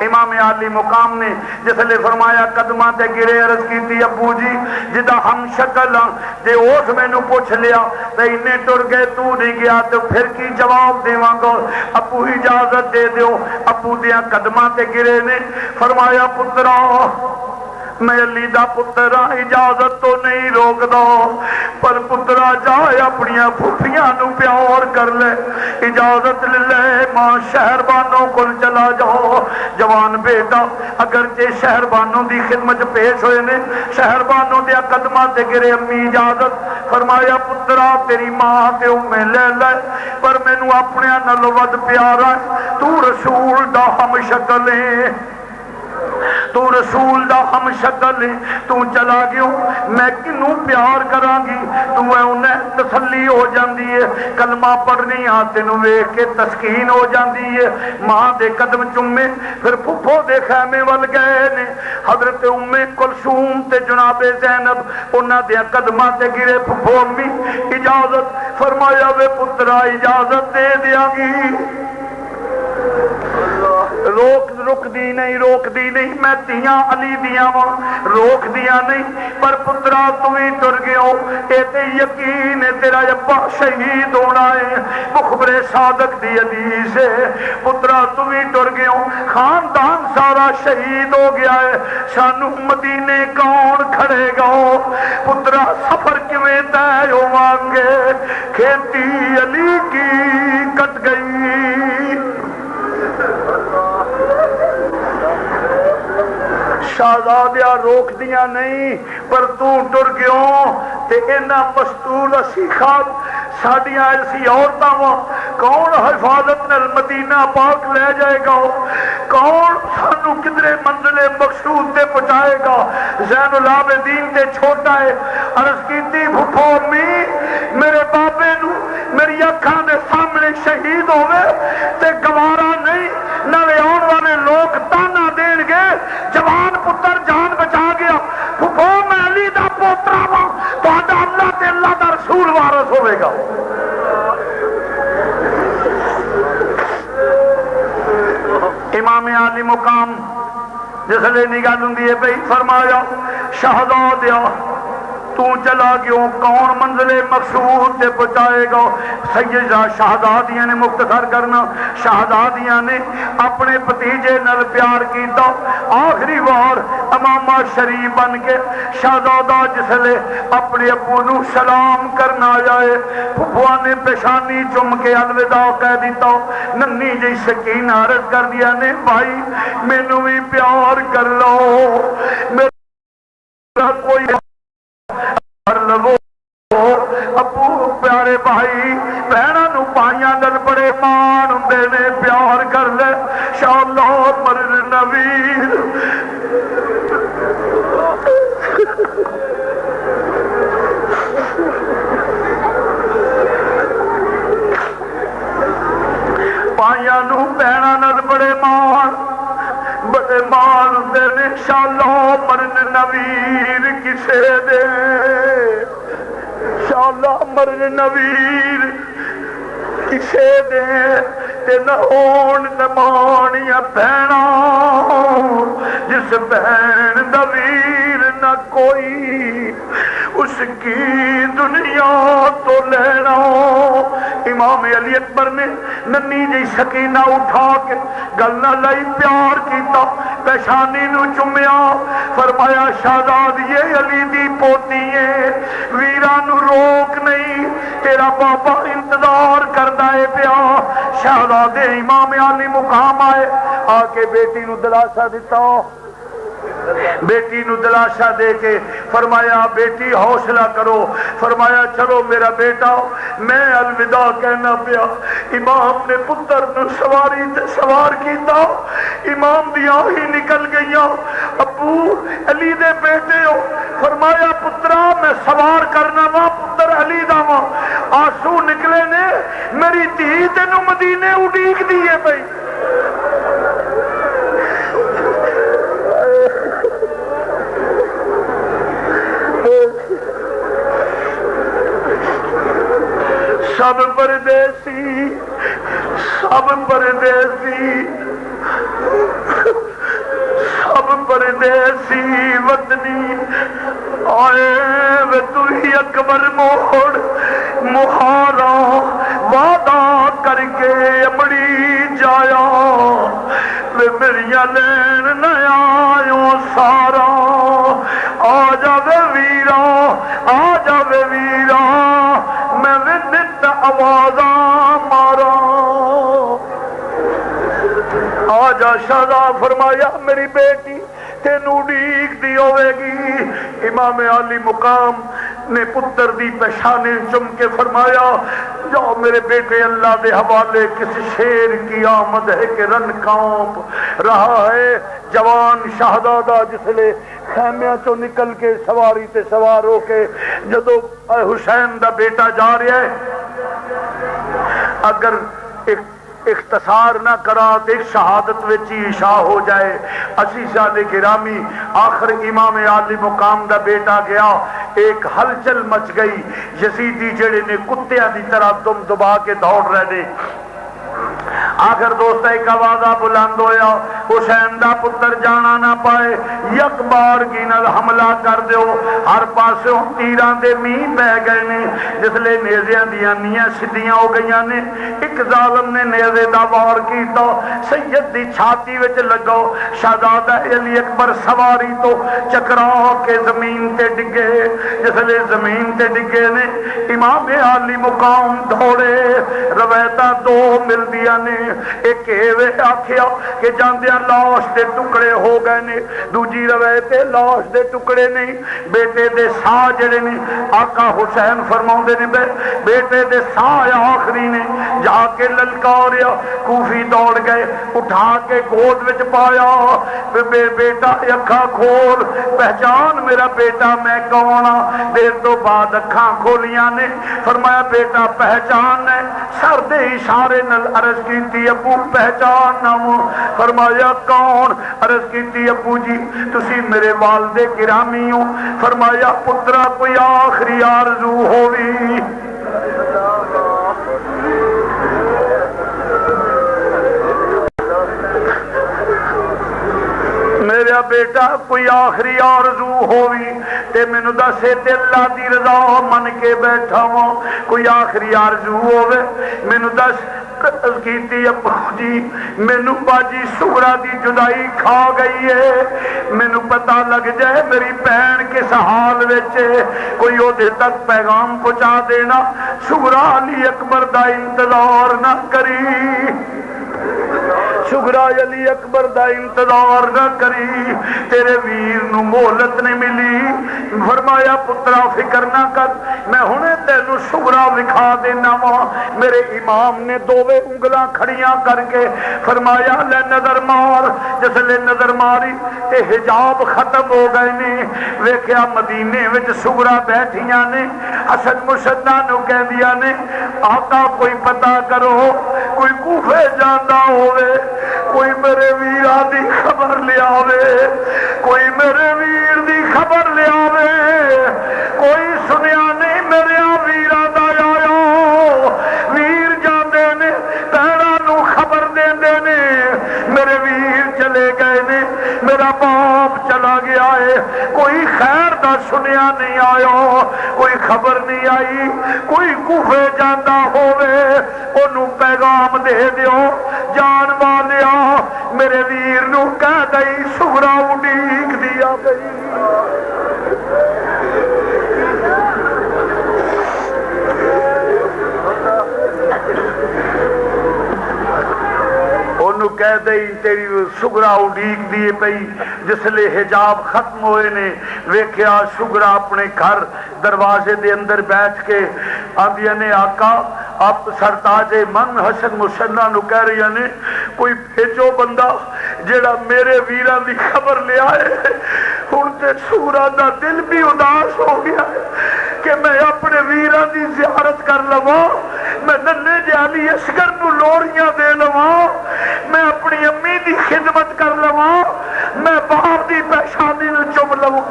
امام عالی مقام نے جس لے فرمایا قدماں تے گرے، عرض کیتی ابو جی جدا ہم شکل جے اس مینوں پوچھ لیا تے انے ٹر گئے تو نہیں گیا تو پھر کی جواب دیواں گا؟ ابو اجازت دے دیو، ابو دیاں قدماں تے گرے نے، فرمایا پترا میں علی دا پترا اجازت تو نہیں روک دو، پر پترا جائے اپنی پھوپھیاں نو پیار کر لے، اجازت لے لے ماں شہربانوں کو چلا جاؤ، جوان بیٹا اگرچہ شہربانوں دی خدمت پیش ہوئے نے، شہربانوں دیا قدمہ تے گرے، امی اجازت، فرمایا پترا تیری ماں تے میں لے لے، پر میں نو اپنے نال ود پیارا، تو رسول دا ہم شکل ہے، تو رسول دا ہم شکل ہے، تو چلا گیا میں کنوں پیار کراں گی، تو انہیں تسلی ہو جاندی ہے، کلمہ پڑھنی آتے نو ویکھ کے تسکین ہو جاندی ہے، ماں دے قدم چومے، پھر پھپھو دے خیمے ول گئے نے، حضرت ام کلثوم تے جناب زینب انہاں دے قدماں تے گرے، پھپھو امی اجازت، فرمایا وے پترا اجازت دے دیاں گی، روک دی نہیں، میں تیاں علی دیاں وہاں روک دیا نہیں، پر پترا تو ہی ٹر گیا، اے تے یقین ہے تیرا ابا شہید ہونا ہے، مخبر صادق دی حدیث ہے، پترا تو ہی ٹر گیا، خاندان سارا شہید ہو گیا ہے، سانو مدینے کون کھڑے گا؟ پترا سفر کیویں طے ہوواں گے؟ کھیتی علی کی کٹ گئی، شہزادیاں روک دیا نہیں، پر تو ٹر گیا تے اینا مستور اسی خان ساڑیاں ایسی عورتاں وا کون حفاظت نال مدینہ پاک لے جائے گا؟ کون سانو کدرے منزل مقصود تے پہنچائے گا؟ زین العابدین تے چھوٹا ہے، عرض کیتی بھپھو امی میرے بابے نو میری اکھاں دے سامنے شہید ہوئے تے گوارا نہیں، نوے آن والے لوگ تانا دین گے جوان پتر جان بچا گیا، بھپھو میں علی دا پوترا وا، تو اللہ تے اللہ دا رسول وارث ہوئے گا۔ امام عالی مقام جس لئے نگاہ لندی ہے بھئی فرمایا شہزادیاں تو چلا گیوں کون منزل مقصود تے پہنچائے گا؟ سیدہ شہزادیاں نے مختصر کرنا، شہزادیاں نے اپنے بھتیجے نال پیار کیتا، آخری بار امامہ شریف بن کے شہزادہ جسلے اپنے ابو نو سلام کرنا جائے، پھپھوا نے پیشانی چم کے الوداع کہہ دیتا، ننھی جی سکینہ عرض کر دیا نے بھائی مینوں بھی پیار کر لو، میرا کوئی کر لو۔ ابو پیارے بھائی بہناں نو پائیاں دل بڑے مان ہوندے نے، پیار کر لے شاہ اللہ مرد نویر۔ پائیاں نو بہناں نال بڑے مان ہوندے نے، شاہ اللہ مرد نویر کسے دے، شاہ اللہ مرد نویر کسے دے تے نہ ہون نمانیاں بہنا، جس بہن دا ویر نہ کوئی اس کی دنیا تو لینا۔ امام علی اکبر نے ننھی جی سکینہ اٹھا کے گل نہ لائی، پیار کیتا، پیشانی نو چومیا، فرمایا شہزادیے علی دی پوتی ہے، ویراں نو روک نہیں، تیرا بابا انتظار کردا ہے پیا۔ شہزادے امام علی مقام آئے، آ کے بیٹی نو دلاسا دیتا، بیٹی نو دلاسا دے کے فرمایا بیٹی حوصلہ کرو، فرمایا چلو میرا بیٹا میں الوداع کہنا پیا۔ امام نے پتر نو سواری تے سوار کیتا، امام دیاں ہی نکل گئیاں، ابو علی دے بیٹے ہو، فرمایا پترا میں سوار کرنا وا، پتر علی دا وا، آنسو نکلے نے، میری دھی تینوں مدینے اڈیک دیے بھائی۔ سب پردیسی سب پردیسی سب پردیسی وطنی آئے وے تو ہی اکبر موڑ مہارا وعدہ کر کے امڑی جایا، وے میریاں لین نہ آیوں سارا، آ جاوے ویرا آ جاوے ویرا، میں ودت آوازاں مارا۔ آجا شہزا فرمایا میری بیٹی تینوں اڈیک دی ہوئے گی۔ امام علی مقام نے پتر دی پیشانی چم کے فرمایا جاؤ میرے بیٹے اللہ دے حوالے، کس شیر کی آمد ہے کہ رن کانپ رہا ہے۔ جوان شہزادہ جسلے خیمیاں چو نکل کے سواری تے سوار ہو کے جدو حسین دا بیٹا جا رہا ہے، اگر ایک اختصار نہ کرا تو ایک شہادت وچ ہی عشاء ہو جائے۔ عزیزان گرامی آخر امام عالی مقام دا بیٹا گیا، ایک ہلچل مچ گئی، یزیدی جڑے نے کتیاں دی طرح دم دبا کے دوڑ رہے نے۔ آخر دوست ایک آوازہ بلند ہویا، حسین دا پتر جانا نہ پائے، یک بار کی نال حملہ کر دیو۔ ہر پاسوں تیران دے مین بہ گئے نے، جس لئے نیزیاں دیاں نیاں سدیاں ہو گئیاں نے۔ ایک ظالم نے نیزے دا وار کیتا، سید دی چھاتی وچ لگو، شہزادہ علی اکبر سواری تو چکرا کے زمین تے ڈگے۔ جس لئے زمین تے ڈگے نے، امام عالی مقام دوڑے، روایتاں دو مل دیا نے، ایک ایوے آکھیا کہ جاندیاں لاش دے ٹکڑے ہو گئے نے، دوجی روایتے لاش دے ٹکڑے نہیں، بیٹے دے ساہ جڑے نے آقا حسین فرماؤں دے نے بیٹے دے ساہ آخری نے جا کے للکاریا، کوفی دوڑ گئے، اٹھا کے گود وچ پایا، بیٹا اکھاں کھول، پہچان میرا بیٹا میں کونا۔ دیر تو بعد اکھاں کھولیاں نے، فرمایا بیٹا پہچان ہے، سر دے اشارے نل عرض کیتی ابو پہچان نہ ہوں۔ فرمایا کون؟ عرض کیتی ابو جی تسی میرے والد گرامی ہوں۔ فرمایا پترا کوئی آخری آرزو ہوئی؟ میرا بیٹا کوئی آخری آرزو ہوئی؟ تے مینوں دس تے اللہ دی رضا من کے بیٹھا ہوں کوئی آخری آرزو ہوے مینوں دس کیتی ابو جی مینوں باجی سغرا دی جدائی کھا گئی ہے مینوں پتہ لگ جائے میری بہن کس حال وچ کوئی اودے تک پیغام پہنچا دینا سغرا علی اکبر دا انتظار نہ کری شکرا علی اکبر دا انتظار نہ کری تیرے ویر نو مہلت نہیں ملی فرمایا پترا فکر نہ کر میں ہنے تینو شکرا دکھا دینا وا میرے امام نے دوویں انگلاں کھڑیاں کر کے فرمایا لے نظر مار جس لے نظر ماری تے حجاب ختم ہو گئے نے ویکھیا مدینے وچ شکرا بیٹھیاں نے حسن مشدہ نو کہندیاں نے آقا کوئی پتہ کرو کوئی کوفے جاندا ہوے کوئی میرے ویرا دی خبر لے آوے کوئی میرے ویر دی خبر لے آوے کوئی سنیا نہیں میرے ویرا دا آیا ویر جاندے نے پیرا نو خبر دیندے نے میرے ویر چلے گئے نے میرا باپ چلا گیا ہے کوئی خیر دا سنیا نہیں آیا کوئی خبر نہیں آئی کوئی کوفے جاندا ہووے اونوں پیغام دے دیو جان والیا میرے ویر نو کہہ دئی سغرا اڈیک دیا گئی انہوں کہہ دئی تیری سغرا اڈیک دیے پئی جس لے حجاب ختم ہوئے نے ویکھیا سغرا اپنے گھر دروازے دے اندر بیٹھ کے آندیاں نے آقا آپ سرتاج من حسن مشنہ نو کہہ رہی نے کوئی بھیجو بندہ جیڑا میرے ویران دی خبر لے آئے ہن تے سغرا دا دل بھی اداس ہو گیا کہ میں اپنے ویران دی زیارت کر لواں میں ننے جے علی اصغر نو لوڑیاں دے لواں میں اپنی امی دی خدمت کر لواں میں باپ دی پیشانی نو چوم لواں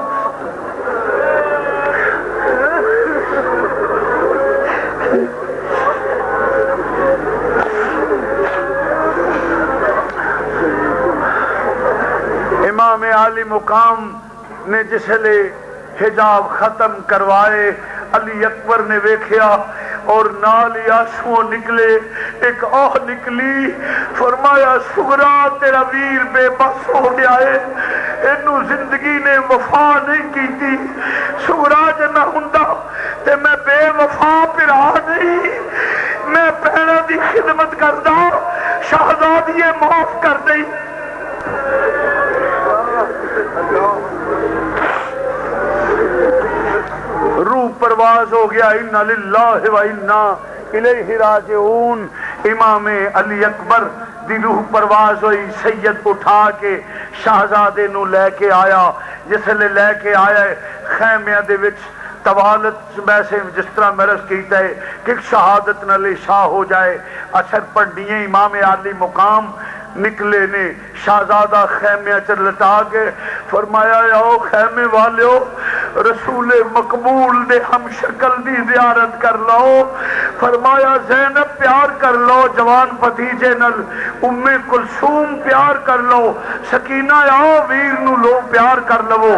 امام عالی مقام نے جس لے حجاب ختم کروائے علی اکبر نے ویکھیا اور نال آنسو نکلے ایک آہ نکلی فرمایا سغرا تیرا ویر بے بس ہو گیا ہے انہوں زندگی نے وفا نہیں کی تھی سغرا جنہ ہندہ تے میں بے وفا پرا نہیں میں پہنا دی خدمت کردہ شہزادی معاف کر دئی روح پرواز ہو گیا انا للہ و انا الیہ راجعون امام علی اکبر دی روح پرواز ہوئی سید اٹھا کے شہزادے نو لے کے آیا جس لے لے کے آیا خیمیاں دے وچ طوالت ویسے جس طرح مرض کیتا ہے کہ شہادت نہ شاہ ہو جائے اثر پڑھنیے امام عالی مقام نکلے نے شہزادہ خیمے چر لٹا کے فرمایا او خیمے والیو رسول مقبول دے ہم شکل دی زیارت کر لو فرمایا زینب پیار کر لو جوان بھتیجے نل ام کلثوم پیار کر لو سکینہ آؤ ویر نو لو پیار کر لو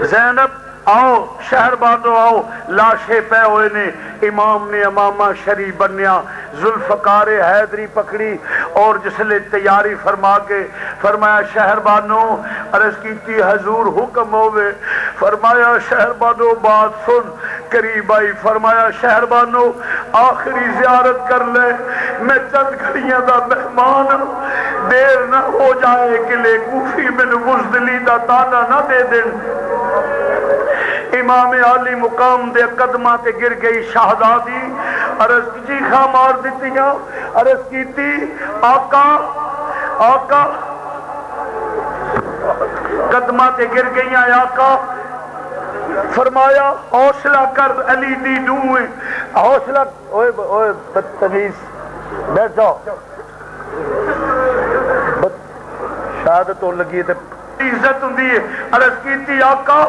زینب آؤ شہر بادو آؤ لاشے پہ ہوئے نے امام نے امامہ شریف بنیا ذوالفقار حیدری پکڑی اور جس لے تیاری فرما کے فرمایا شہر بانو عرض کیتی حضور حکم ہوئے فرمایا شہر بانو بات سن قریب آئی فرمایا شہر بانو آخری زیارت کر لے میں چند گھڑیاں دا مہمان دیر نہ ہو جائے کہ لے کوفی میں بزدلی دا تانا نہ دے دن امام عالی مقام دے قدمہ تے گر گئی شہزادی عرض کی خواہ مار دیتیاں عرض کیتی آقا آقا قدمہ تے گر گئی آقا فرمایا حوصلہ کر علی دی نوئے حوصلہ اوئے بدتمیز بیٹھ جاؤ شہادت ہو لگی تے عزت ہوں دیئے عرض کیتی آقا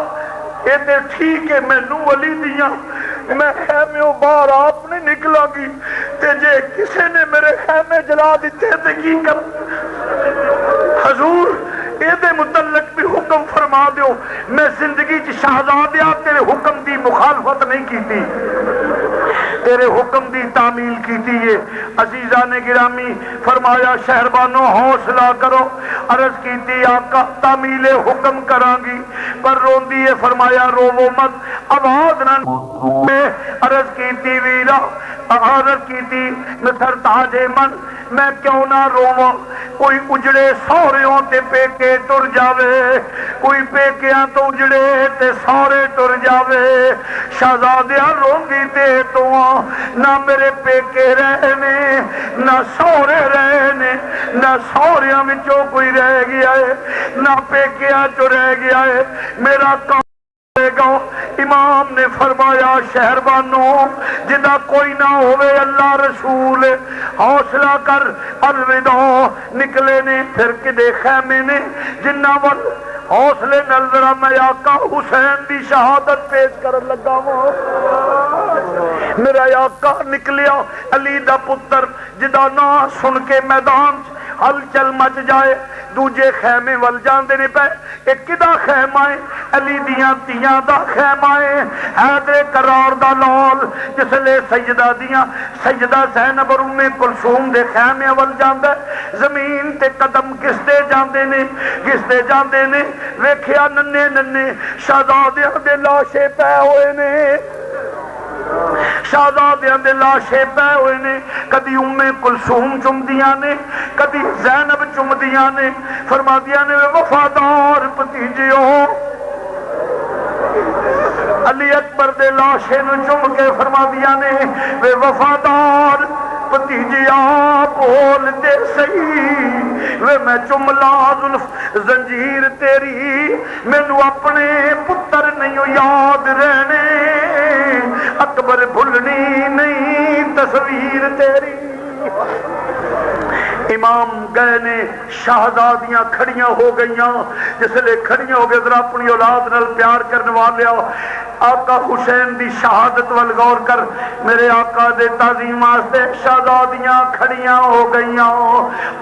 اے تے ٹھیک ہے میں نو علی دیاں میں خیمیوں باہر آپ نہیں نکلا گی تے جے کسے نے میرے خیمے جلا دیتے تے کی کر حضور اے دے متعلق بھی حکم حکم فرما دیو میں زندگی چ شہزادیاں تیرے حکم دی مخالفت نہیں کیتی، تیرے حکم دی تعمیل کیتی ہے۔ عزیزان گرامی فرمایا شہربانو حوصلہ کرو، عرض کیتی آقا تعمیل حکم کران گی پر روندی ہے، فرمایا روو مت آواز نہ، عرض کیتی ویرا، عرض کیتی نثر تاج من میں کیوں نہ روواں، کوئی اجڑے سہریوں تے پیکے ٹر جاوے، کوئی پیکیاں تو اجڑے تے سہرے ٹر جاوے، شہزادیاں روندی تے تو نہ میرے پیکے رہنے نہ سہرے رہنے، نہ سہریاں وچوں کوئی رہ گیا ہے نہ پیکیاں چو رہ گیا ہے، میرا کام گا۔ امام نے فرمایا شہربانو جدا کوئی نہ ہوئے اللہ رسول حوصلہ کر، الوداع نکلے نے پھر کدے خیمے نے جنہ ول حوصلے نظرہ میں آقا حسین دی شہادت پیش کرن لگا ہوں، میرا آقا نکلیا علی دا پتر جدا نا سن کے میدان ہل چل مچ جائے، دوجے خیمے ول جاندے نے پے، ایک کدا خیمہ ہے علی دیاں تیاں دا خیمہ ہے، حیدر کرار دا لال جس لے سجدہ دیاں سجدہ زینب اور ام کلثوم دے خیمے ول جاندے، زمین تے قدم گھسدے جاندے نے ویکھیا ننے ننے شہزادیاں دے لاشے پے ہوئے نے، شہزادیاں دے لاشے پے ہوئے نے، کدی ام کلثوم چمدیاں نے کدی زینب چمدیاں نے، فرمادیاں نے وفادار بھتیجیو، علی اکبر دے لاشے نو چم کے فرمادیاں نے وے وفادار بھتیجیا بول دے سہی وے میں چملا زلف زنجیر تیری، مینو اپنے پتر نہیں یاد رہنے، اکبر بھولنی نہیں تصویر تیری۔ امام گئے نے، شہزادیاں کھڑیاں ہو گئیاں، جس لے کھڑیاں ہو گئے ذرا اپنی اولاد نال پیار کرنے والے آقا حسین دی شہادت وال غور کر، میرے آقا دے تعظیم واسطے شہزادیاں کھڑیاں ہو گئیاں،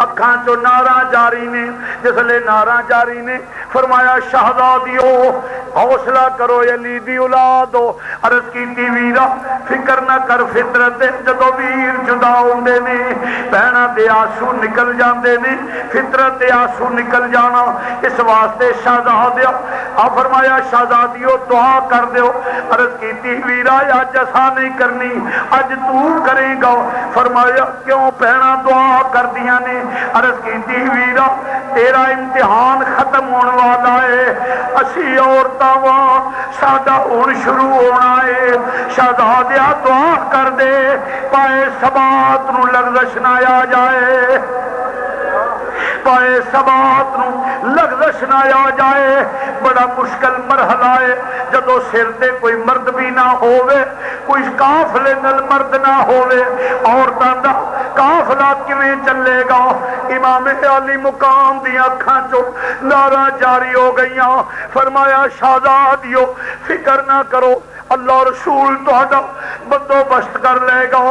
اکھاں چو نعرہ جاری نے، جس لے نعرہ جاری نے فرمایا شہزادیو حوصلہ کرو علی دی اولادو، عرض کیتی ویرا فکر نہ کر، فطرت جدو ویر جدا ہوندے نے بہنا دے آنسو نکل جاندے نے، فطرت دے آنسو نکل جانا، اس واسطے شہزادیو فرمایا شہزادیو دعا کر دیو، عرض کیتی ویرا اج اساں نہیں کرنی اج تو کرے گا، فرمایا کیوں بہنا دعا کر دیاں نے، عرض کیتی ویرا تیرا امتحان ختم ہونے والا ہے، اسی عورتاں واں ساڈا ہن شروع ہونا ہے، شہزادیا دعا کر دے پائے سبات نو لغزش نہ آ جائے، پائے سبات نو لغزش نہ آ جائے، بڑا مشکل مرحلہ ہے جدو سر تے کوئی مرد بھی نہ ہووے، کوئی قافلے نال مرد نہ ہووے، عورتاں دا قافلہ کیویں چلے گا؟ امام علی مقام دی اکھاں چو نعرہ جاری ہو گئیاں، فرمایا شہزادیو فکر نہ کرو اللہ رسول تہاڈا بندوبست کر لے گا،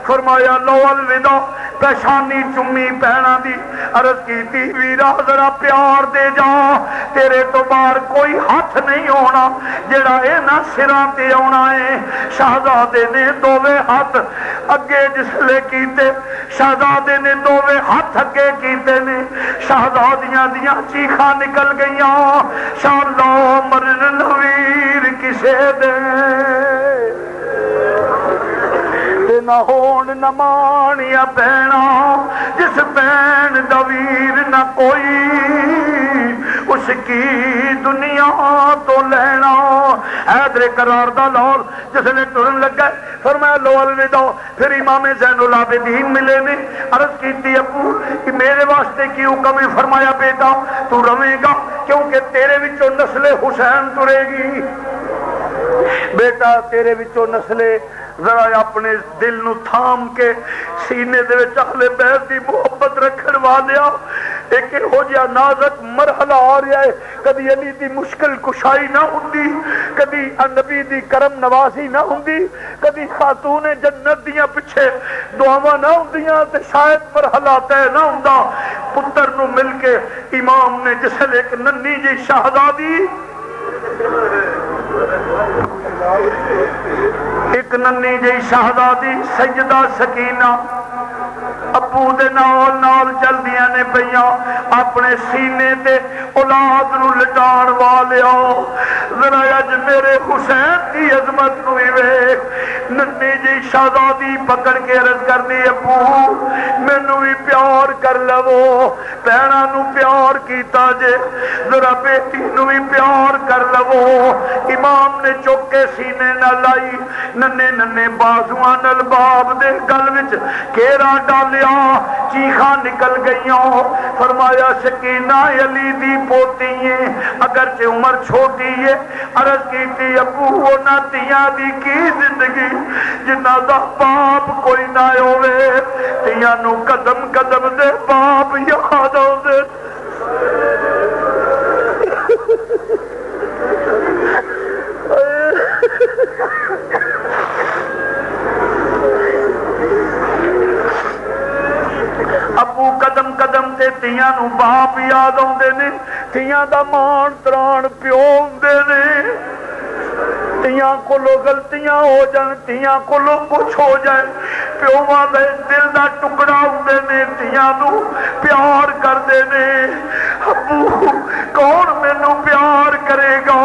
فرمایا لو الوداع، پیشانی چمی پہنا دی، عرض کیتی ویرا ذرا پیار دے جا، تیرے تو باہر کوئی ہاتھ نہیں ہونا جڑا اے نہ سراں تے آنا ہے، شہزادے نے دوویں ہاتھ اگے جس لے کیتے، شہزادے نے دوویں ہاتھ اگے کیتے نے، شہزادیاں دیاں چیخاں نکل گئیاں، شاہ اللہ مرن نویر کسے دے نہ ہون نہ مانیا بہنا، جس بہن دا ویر نہ کوئی اس کی دنیا تو لینا، حیدر کرار دا لال جس نے ٹرن لگا فرمایا لو الوداع، پھر امام زین العابدین ملے نے، عرض کیتی ابو میرے واسطے کی حکم ہے؟ فرمایا بیٹا تو روے گا کیونکہ تیرے وچوں نسل حسین ٹرے گی، بیٹا تیرے وچوں نسل، ذرا اپنے دل نو تھام کے سینے دے وچ اہل بیت دی محبت رکھن والیا ایک ہو جیا نازک مرحلہ آ رہا ہے، کدی علی دی مشکل کشائی نہ ہوندی، کدی نبی دی کرم نوازی نہ ہوندی، کدی خاتون جنت دیاں پیچھے دعاواں نہ ہوندیاں تے شاید مرحلہ طے نہ ہوندا۔ پتر نو مل کے امام نے جسل ایک ننی جی شہزادی، ایک ننی جی شہزادی سیدہ سکینہ ابو دے نال نال چلدیاں نے پیاں، اپنے سینے تے اولاد نو لٹان والیا، ذرا اج میرے حسین دی عظمت نو ویکھ۔ ننی جی شہزادی پکڑ کے عرض کردی ابو مینوں بھی پیار کر لو، بہناں نو پیار کیتا جے، ذرا بیٹی نو بھی پیار کر لو۔ امام نے چوک کے سینے نہ لائی، ننے ننے بازواں نال باب دے گل وچ کیرا ڈالیا، چیخاں نکل گئیاں۔ فرمایا سکینہ علی دی پوتی ہے، اگرچہ عمر چھوٹی ہے، عرض کیتی ابو انہاں تیاں دی کی زندگی جنہ دا باپ کوئی نہ ہوئے، تیاں نو قدم قدم دے باپ یاد آؤندے۔ ابو قدم قدم تے تیاں نو باپ یاد آؤندے نے، تیاں دا مان تران پیو ہوندے نے، تیاں کولو غلطیاں ہو جان، تیاں کولو کچھ ہو جائے، پیواں دے دل دا ٹکڑا ہوندے نے، تیاں نو پیار کردے نے۔ ابو کون مینوں پیار کرے گا،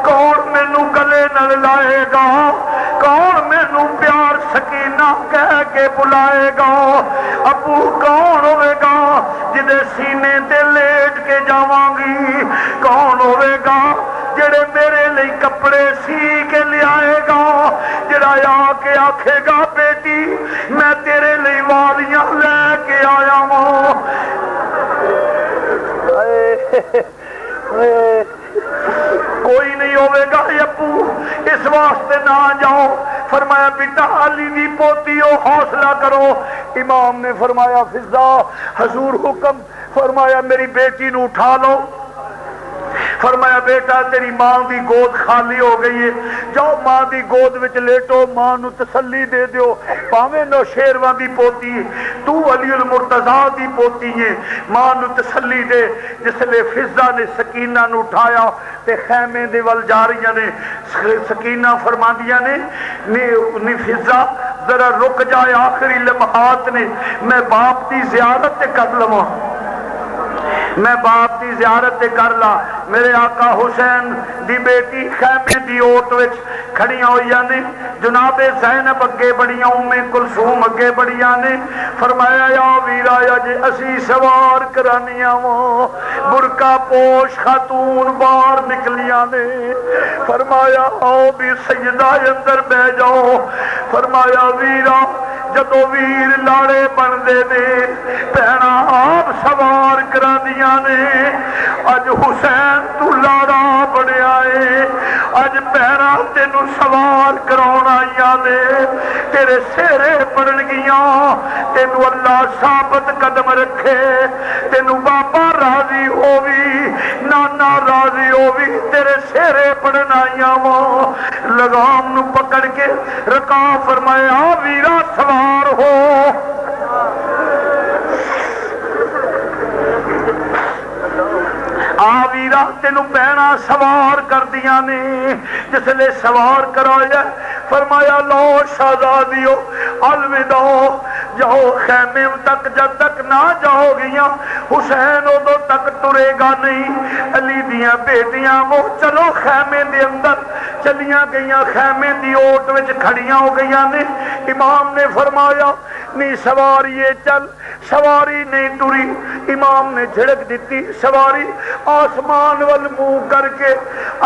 کون مینوں گلے نال لائے گا، کون مینوں پیار سکینہ کہہ کے بلائے گا، ابو کون ہوئے گا جدے سینے تے لیٹ کے جاواں گی، کون ہوئے گا جڑے میرے لئی کپڑے سی کے لے آئے گا، جڑا آ کے آکھے گا بیٹی میں تیرے لئی والیاں لے کے آیا ہوں۔ کوئی نہیں ہوئے گا ابو، اس واسطے نہ جاؤ۔ فرمایا بیٹا علی دی پوتی ہو، حوصلہ کرو۔ امام نے فرمایا فضا حضور حکم، فرمایا میری بیٹی نو اٹھا لو۔ فرمایا بیٹا تیری ماں دی گود خالی ہو گئی ہے، جاؤ ماں دی گود وچ لیٹو، ماں نو تسلی دے دیو، پاویں نوشیروان دی پوتی تو علی المرتضیٰ دی پوتی ہے، ماں نو تسلی دے۔ جس لے فضا نے سکینہ نو اٹھایا تے خیمے دے ول جا رہی نے، سکینہ فرماندیاں نے نی فضا ذرا رک جائے، آخری لمحات نے میں باپ دی زیارت تے کر لواں، میں باپ دی زیارت تے کر لا۔ میرے آقا حسین دی بیٹی خیمے دی اوٹ وچ کھڑیاں ہوئیاں نے، جناب زینب اگے بڑیاں، ام کلثوم اگے بڑیاں نے۔ فرمایا یا ویرا جے اسی سوار کرانیاں وا، برقع پوش خاتون باہر نکلیاں نے۔ فرمایا آؤ بھی سیدہ اندر بہ جاؤ۔ فرمایا ویرا جدو ویر لاڑے بندے نے، بہنا آپ سوار کرا دیاں نے، اج حسین تو لاڑا بڑیا ہے، اج بہنا تینو سوار کراؤن آئیاں نے، تیرے سیرے پڑن گیاں، تینو اللہ ثابت قدم رکھے، تینو بابا راضی ہووی، نانا راضی ہووی، تیرے سیرے پڑن آئیاں وہ۔ لگام نو پکڑ کے رکا، فرمایا ویرا سوار ہو۔ ویرا تینو بہنا سوار کر دیا نے۔ جس لے سوار کرایا فرمایا لو شہزادیو الوداع، جاؤ خیمے تک، جب تک نہ جاؤ گیاں حسین ادو تک ٹرے گا نہیں۔ علی دیاں بیٹیاں وہ چلو خیمے دے اندر چلیاں گئیاں، خیمے دی اوٹ وچ کھڑیاں ہو گئیاں نے۔ امام نے فرمایا نہیں سواری چل، سواری نہیں ٹری۔ امام نے جھڑک دیتی، سواری آسمان وال منہ کر کے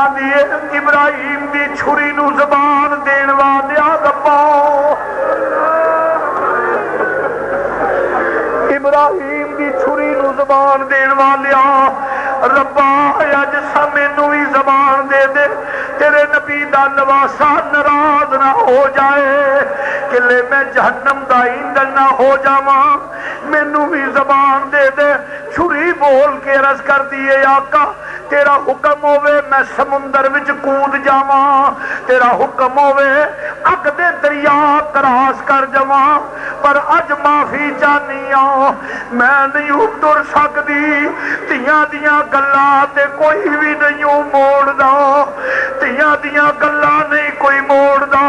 آدھی ابراہیم دی چھری نو زبان دین والیا ربا، ابراہیم دی چھری نو زبان دین والیا ربا، اج سامنوں بھی زبان دے دے، تیرے نبی دا نواسا ناراض نہ ہو جائے، کہ لے میں جہنم دا ایندھن نہ ہو جاواں۔ مینوں بھی زبان دے دے چھری بول کے عرض کر دیے آقا تیرا حکم ہوے میں سمندر وچ کود جاواں تیرا حکم ہوے اگ دے دریا کراس کر جاواں پر اج معافی چاہنی ہاں میں نہیں ٹر سکدی تیاں دیاں گلاں تے کوئی بھی نہیں موڑدا تیاں دیاں گلاں نہیں کوئی موڑدا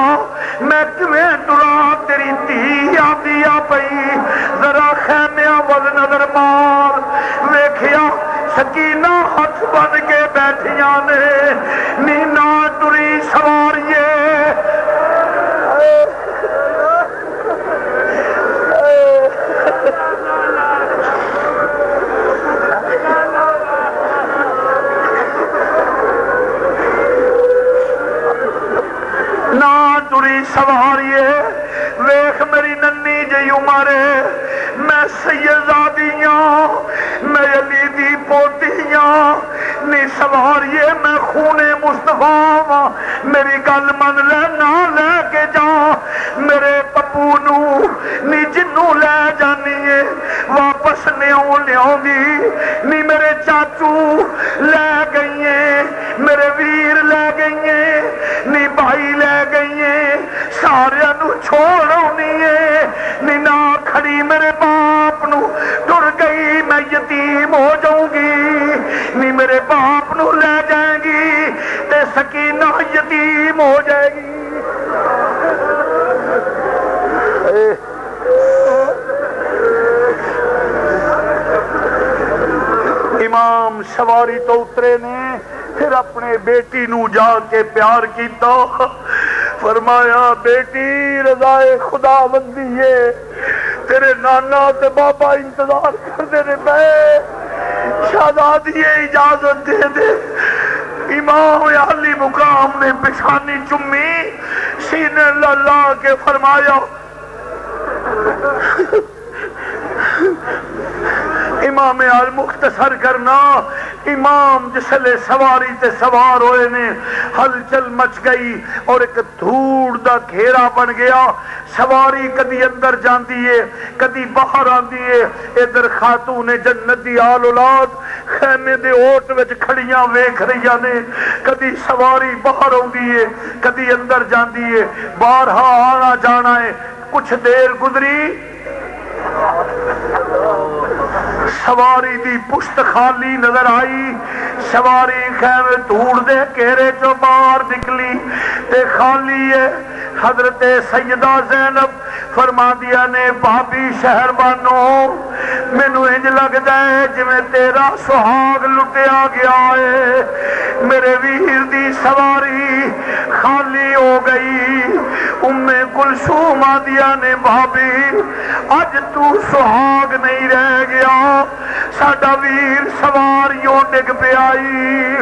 میں کیویں ٹراں تیری دھی آندی آ پئی ذرا خیمیاں ول نظر مار ویکھیا سکینہ ہاتھ بن کے بیٹھیاں نے نینا ٹری سواریے ٹری سواریے ویخ میری ننی جی عمر میں سیدزادیاں میں علی دی پوتیاں نی سواریے میں خون مصطفیٰ میری گل من لے نہ لے کے جا میرے پپو نو نی جنوں لے جانی ہے واپس لیاؤں دی نی میرے چاچو لے گئی ہیں میرے ویر لے گئی ہیں نی بھائی لے گئی ہیں سارے نو چھوڑ ہونی ہے نی نہ کھڑی میرے باپ نو ٹر گئی میں یتیم ہو جاؤں گی نی میرے باپ نو لے جائیں گی تے سکینہ یتیم ہو جائے گی امام سواری تو اترے نے پھر اپنے بیٹی نو جا کے پیار کیتا فرمایا بیٹی رضائے خدا بندی ہے تیرے نانا تے بابا انتظار کرتے نے میں شہزادی اجازت دے دے امام عالی مقام نے پیشانی چمی سینے لا کے فرمایا امام آل مختصر کرنا امام جسلے سواری تے سوار ہوئے نے ہلچل مچ گئی اور ایک دھوڑ دا گھیرا بن گیا سواری کدی اندر جاندی ہے کدی باہر آندی ہے ادھر خاتون جنت دی آل اولاد خیمے دے اوٹ وچ کھڑیاں ویکھ رہیاں نے کدی سواری باہر آندی ہے کدی اندر جاندی ہے بارہا آنا جانا ہے کچھ دیر گزری سواری دی پشت خالی نظر آئی سواری خیمے دھوڑ دے گھیرے چو باہر نکلی تے خالی ہے حضرت سیدہ زینب فرما دیا نے بھابی شہر بانو مینو انج لگدا ہے جویں تیرا سہاگ لٹیا گیا ہے میرے ویر دی سواری خالی ہو گئی ام کلثوم آدیا نے بھابی اج تو سہاگ نہیں رہ گیا ساڈا ویر سواریوں ڈگ پیائی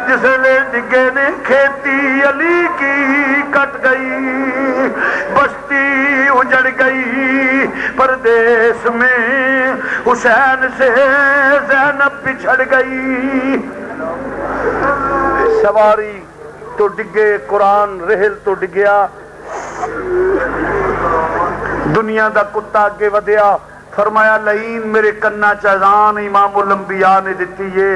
جس لے ڈگے نے کھیتی علی کی کٹ گئی بستی اجڑ گئی پردیس میں حسین سے زینب بچھڑ گئی سواری تو ڈگے قرآن رحل تو ڈگیا دنیا دا کتا اگے ودیا فرمایا لئین میرے کنا چاذان امام الانبیاء نے دیتی ہے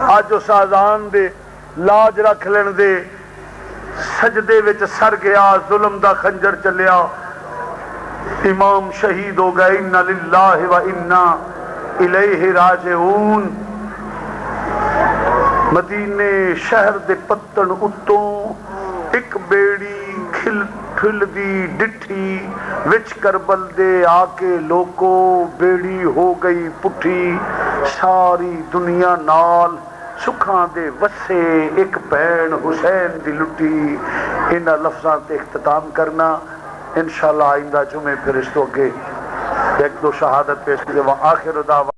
آج اس آذان دے لاج رکھ لین دے سجدے وچ سر گیا ظلم دا خنجر چلیا امام شہید ہو گئے انا للہ و انا الیہ راجعون مدینے شہر دے پتن اتوں ایک بیڑی کھل دی ڈٹھی وچ کربل دے آکے لوکو بیڑی ہو گئی پٹھی ساری دنیا نال سکھاں دے وسے ایک بین حسین دی لٹی انہاں لفظاں تے اختتام کرنا انشاءاللہ آئندہ جمعے پھر اس تو اگے ایک دو شہادت پیش کرے وآخر دعویٰ